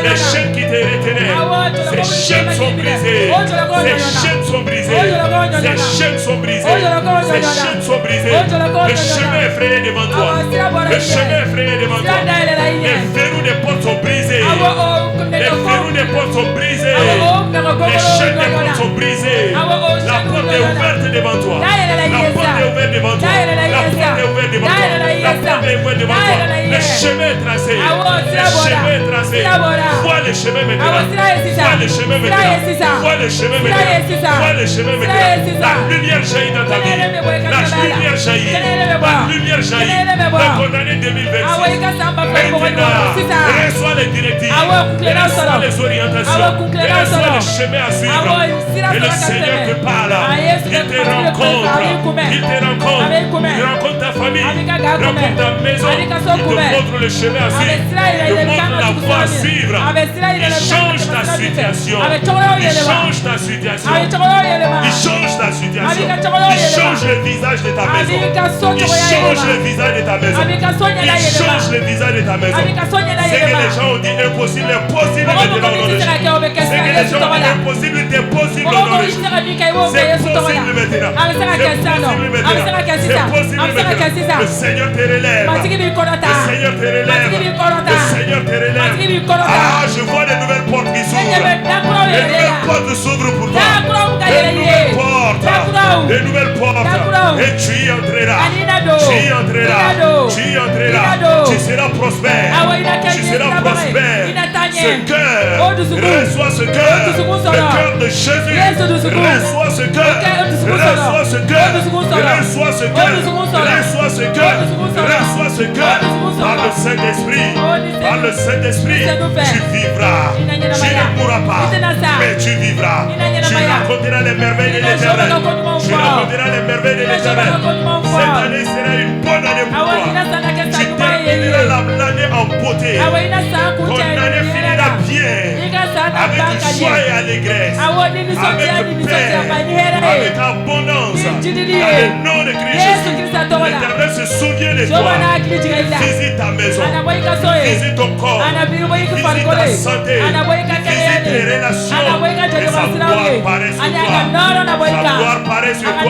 A: Les chaînes qui te retenaient. Ces chaînes sont brisées. Ces chaînes sont brisées. Ces chaînes sont brisées. Ces chaînes sont brisées. Le chemin est frayé devant toi. Le chemin est frayé devant toi. Les verrous des portes sont brisés. Les verrous des portes sont brisés. Les chaînes des portes sont brisées. La porte est ouverte devant toi. La porte est ouverte devant toi. La porte est ouverte devant toi. La porte est ouverte devant toi. Le chemin est tracé. Le chemin est tracé. Vois le chemin maintenant. Vois le chemin maintenant. Vois le chemin maintenant. Vois le chemin maintenant. La lumière jaillit dans ta vie. La lumière jaillit. La lumière jaillit. Le condamné 2026. Maintenant, reçois les directives. Reçois les orientations. Reçois les chemins à suivre. Et le Seigneur te parle. Il te rencontre. Il te rencontre. Il rencontre ta famille. Il rencontre ta maison. Il te montre le chemin à suivre. Il te montre la voie à suivre. Il change ta situation. Il change ta situation. Il change ta situation. Il change le visage de ta maison. Il change le visage de ta maison. Il change le visage de ta maison. C'est que les gens ont dit impossible est possible maintenant dans le Jésus. C'est que les gens ont dit impossible était possible dans le Jésus. C'est possible maintenant. C'est possible maintenant. Le Seigneur te relève. Le Seigneur te relève. Le Seigneur te relève. Ah, je vois des nouvelles portes qui s'ouvrent. Les nouvelles portes s'ouvrent pour toi. Des nouvelles portes. Des nouvelles portes. Et tu y entreras. Tu y entreras. Tu y entreras. Tu seras prospère. Tu seras prospère. Ce cœur. Reçois ce cœur. Le cœur de Jésus. Reçois ce cœur. Reçois ce cœur. Reçois ce cœur. Reçois ce cœur. Reçois ce cœur. Par le Saint-Esprit. Par le Saint-Esprit. Tu vivras. Tu ne mourras pas. Mais tu vivras. Tu raconteras les merveilles de l'Éternel. Tu raconteras les merveilles de l'Éternel. Cette année sera une bonne année pour toi. Tu termineras l'année en beauté. Ton année finira bien. avec joie et allégresse, avec paix, avec abondance. Dans le nom de Christ Jésus, l'Éternel se souvient de toi. Visite ta maison, visite ton corps, visite ta santé, visite tes relations. Et sa gloire paraît sur toi. Sa gloire paraît sur toi.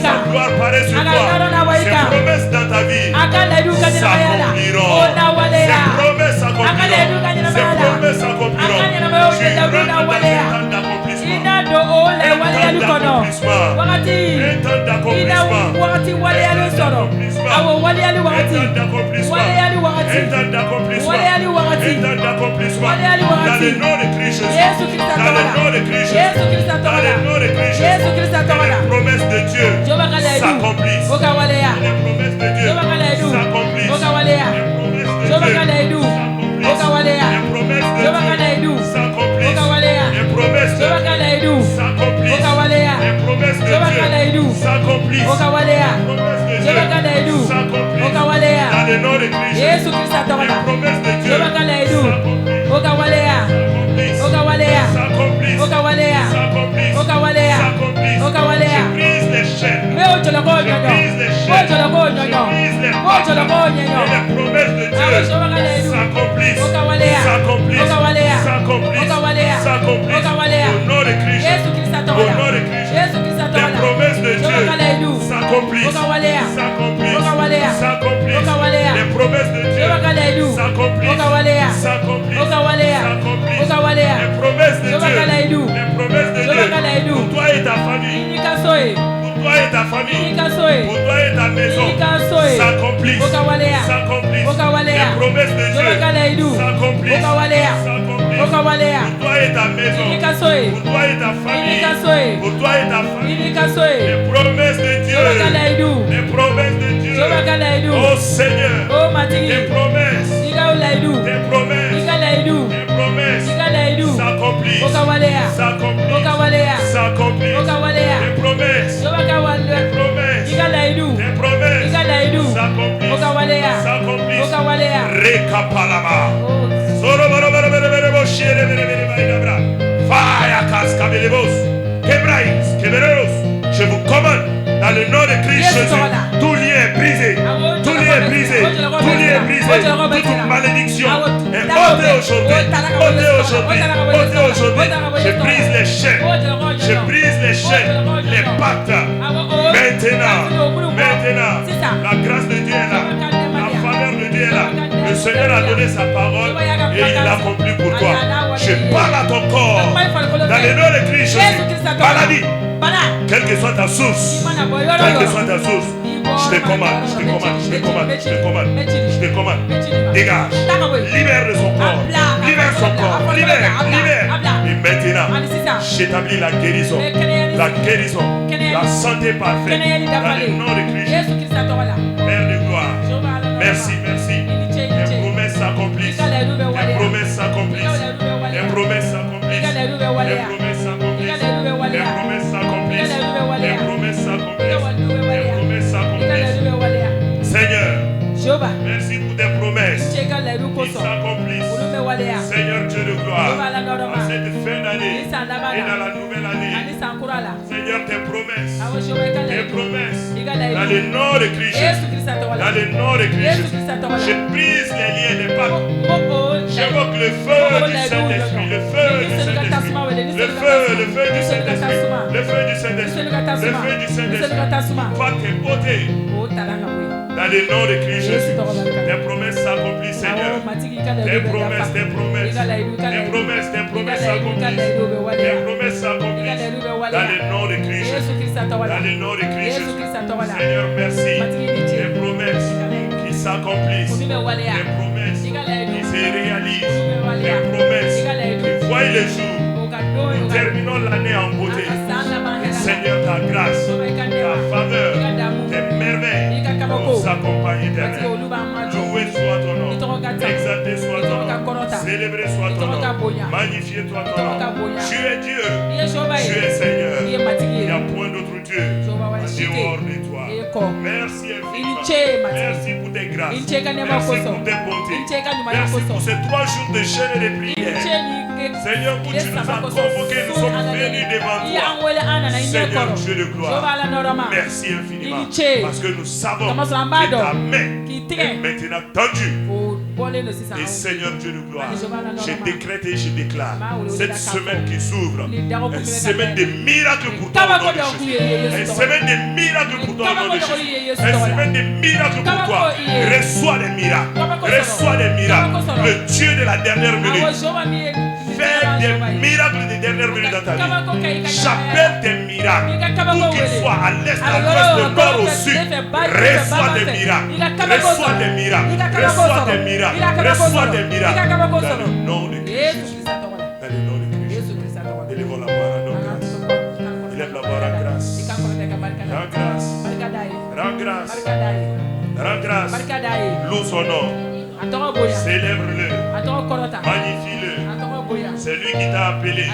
A: Sa gloire paraît sur toi. Ses promesses dans ta vie s'accompliront. Ses promesses s'accompliront. Ses promesses s'accompliront. Tu rentres dans un temps d'accomplissement. Un temps d'accomplissement. Dans le nom de Christ Jésus. Dans le nom de Christ Jésus. Dans le nom de Christ Jésus. Les promesses de Dieu s'accomplissent. Les promesses de Dieu s'accomplissent. Les promesses de Dieu pour toi et ta famille. Pour toi et ta famille, pour toi et ta maison, s'accomplissent. Les promesses de Dieu s'accomplissent. Pour toi et ta maison, pour toi et ta famille, pour toi et ta famille, les promesses de Dieu, les promesses de Dieu. Oh Seigneur, tes promesses, tes promesses, tes promesses s'accomplissent. Les promesses, s'accomplissent. Rekapalama. Je vous commande dans le nom de Christ Jésus, tout lien est brisé, tout lien est brisé, tout lien est brisé, toute malédiction est ôtée aujourd'hui, Je brise les chaînes, je brise les chaînes, les pactes. Maintenant, la grâce de Dieu est là, la faveur de Dieu est là. Le Seigneur a donné sa parole et il l'a accompli pour toi. Je parle à ton corps dans le nom de Christ Jésus. Maladie, quelle que soit ta source, je te commande, dégage, libère de son corps, libère. Et maintenant, j'établis la guérison, la santé parfaite dans le nom de Christ Jésus. Père de gloire, merci. Les promesses s'accomplissent. Seigneur, merci pour tes promesses qui s'accomplissent. Seigneur Dieu de gloire, à cette fin d'année et dans la nouvelle année, Seigneur, tes promesses, dans le nom de Christ Jésus, je brise les liens des pactes. J'évoque le feu du Saint-Esprit, le feu du Saint-Esprit, pacte est ôté. Dans le nom de Christ Jésus, tes promesses s'accomplissent, Seigneur. Tes promesses s'accomplissent. Dans le nom de Christ Jésus. Seigneur, merci. Tes promesses qui s'accomplissent. Tes promesses qui se réalisent. Tes promesses qui voient le jour. Nous terminons l'année en beauté. Seigneur, ta grâce, ta faveur, tes merveilles nous accompagnent éternel. Loué soit ton nom, exalté soit ton nom, célébré soit ton nom, magnifié soit ton nom. Tu es Dieu, tu es Seigneur. Il n'y a point d'autre Dieu en dehors de toi. Merci infiniment. Merci pour tes grâces. Merci pour tes bontés. Merci pour ces 3 jours de jeûne et de prière. Seigneur, où tu nous as convoqués, nous sommes venus devant toi. Seigneur Dieu de gloire, merci infiniment. Parce que nous savons que ta main est maintenant tendue. Et Seigneur Dieu de gloire, je décrète et je déclare cette semaine qui s'ouvre, une semaine de miracles pour toi au nom de Jésus. Une semaine de miracles pour toi au nom de Jésus. Une semaine de miracles pour toi. Reçois des miracles. Reçois des miracles. Le Dieu de la dernière minute. Fais des miracles de dernière minute dans ta vie. J'appelle des miracles. Où qu'ils soient à l'est, à l'ouest, au nord, au sud. Reçois des miracles. Reçois des miracles. Reçois des miracles. Reçois des miracles. Dans le nom de Christ. Dans le nom de Christ. Élevons la voix à nos grâces. Élève la voix à grâce. Rends grâce. Rends grâce. Rends grâce. Loue son nom. Célèbre-le. Magnifie-le. C'est lui qui t'a appelé.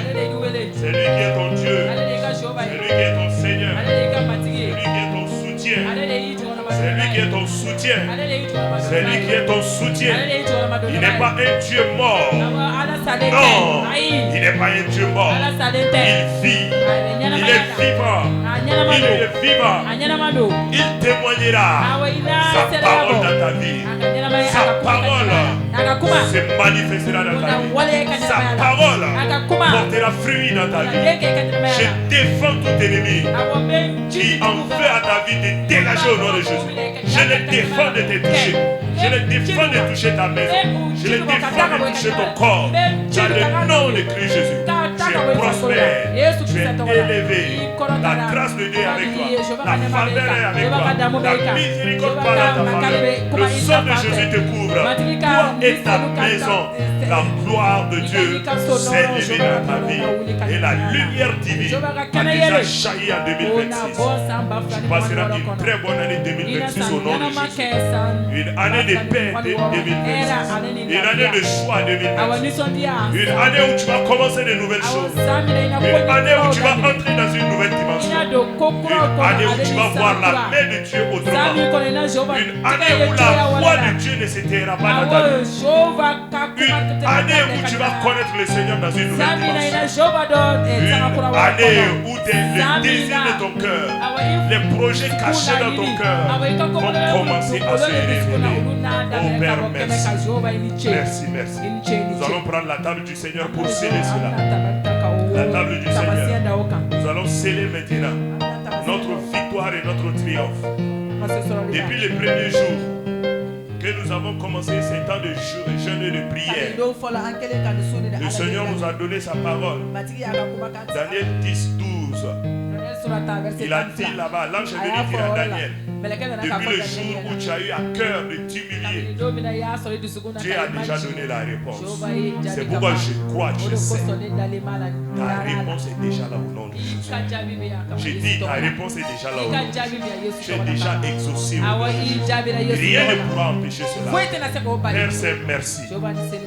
A: C'est lui qui est ton Dieu. C'est lui qui est ton Seigneur. C'est lui qui est ton soutien. C'est lui qui est ton soutien. C'est lui qui est ton soutien. Il n'est pas un Dieu mort. Non, il n'est pas un Dieu mort. Il vit. Il est vivant. Il est vivant. Il témoignera sa parole dans ta vie. Sa parole se manifestera dans ta vie. Sa parole portera fruit dans ta vie. Je défends tout ennemi qui en veut à ta vie de dégager au nom de Jésus. Je le défends de te toucher. Je le défends de toucher ta maison. Je le défends de toucher ton corps. Dans le nom de Christ Jésus. Tu es prospère. Tu es élevé. La grâce de Dieu est avec toi. La faveur est avec toi. La miséricorde parle à ta faveur. Le sang de Jésus te couvre. Toi et ta maison. La gloire de Dieu s'est élevée dans ta vie. Et la lumière divine a déjà jailli en 2026. Tu passeras une très bonne année 2026 au nom de Jésus. Une année de paix 2026. Une année de joie 2026. Une année où tu vas commencer de nouvelles choses. Une année où tu vas entrer dans une nouvelle dimension. Une année où tu vas voir la main de Dieu autrement. Une année où la voix de Dieu ne se taira pas dans ta vie. Une année où tu vas connaître le Seigneur dans une nouvelle dimension. Une année où les désirs de ton cœur, les projets cachés dans ton cœur vont commencer à se révéler. Oh Père, merci. Merci, merci. Nous allons prendre la table du Seigneur pour sceller cela. La table du Seigneur. Nous allons sceller maintenant notre victoire et notre triomphe. Depuis les premiers jours que nous avons commencé ces temps de jeûne et de prière, le Seigneur nous a donné sa parole. Daniel 10, 12. Il a dit là-bas, l'ange est venu dire à Daniel, depuis le jour où tu as eu à cœur de t'humilier, Dieu a déjà donné la réponse. C'est pourquoi je crois, je sais. Ta réponse est déjà là au nom de Jésus. J'ai dit, ta réponse est déjà là au nom de Jésus. Tu es déjà exaucé au nom de Jésus. Rien ne pourra empêcher cela. Père, c'est merci.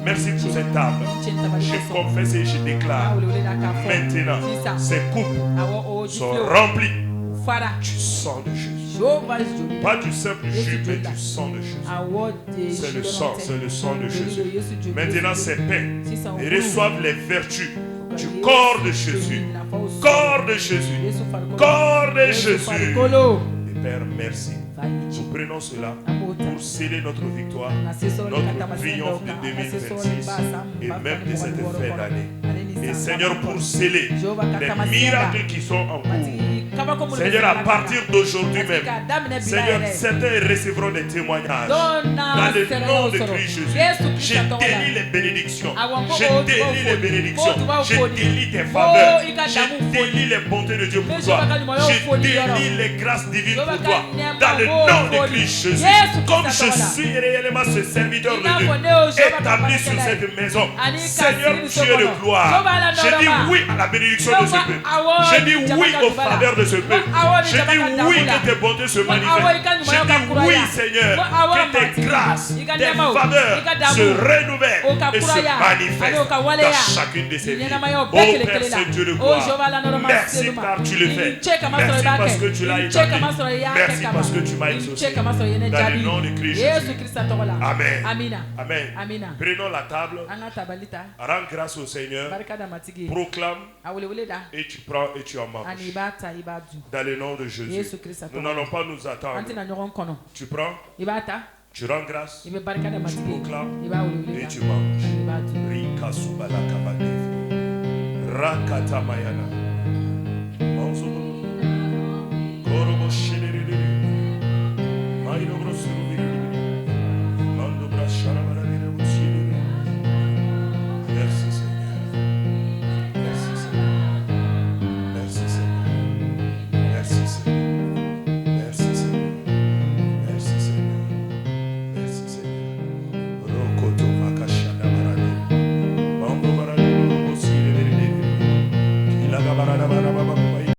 A: Merci pour cette table. Je confesse et je déclare, maintenant, ces coupes sont remplies du sang de Jésus. Pas du simple jus, mais du sang de Jésus. C'est le sang de Jésus. Maintenant, ces pains reçoivent les vertus du corps de Jésus. Corps de Jésus. Corps de Jésus. Et Père, merci. Nous prenons cela pour sceller notre victoire, notre triomphe de 2026 et même de cette fin d'année. Et Seigneur, pour sceller les miracles qui sont en cours. Seigneur, à partir d'aujourd'hui même, Seigneur, certains recevront des témoignages. Dans le nom de Christ Jésus, je délie les bénédictions. Je délie les bénédictions. Je délie tes faveurs. Je délie les bontés de Dieu pour toi. Je délie les grâces divines pour toi. Dans le nom de Christ Jésus, comme je suis réellement ce serviteur de Dieu, établi sur cette maison, Seigneur Dieu de gloire, je dis oui à la bénédiction de ce peuple. Je dis oui aux faveurs de ce peuple. Je dis oui que tes bontés se manifestent. Je dis oui, Seigneur, que tes grâces, tes faveurs se renouvellent et se manifeste dans chacune de ses vies. Oh Père Saint-Dieu de gloire, merci car tu le fais. Merci parce que tu l'as établi. Merci parce que tu m'as exaucé. Dans le nom de Christ Jésus. Amen. Amen. Prenons la table. Rends grâce au Seigneur. Proclame. Et tu prends et tu en manges. Dans le nom de Jésus. Nous n'allons pas nous attendre. Tu prends. Tu rends grâce. Tu proclames. Et tu manges. Rika subala kabadevi. Rakata mayana.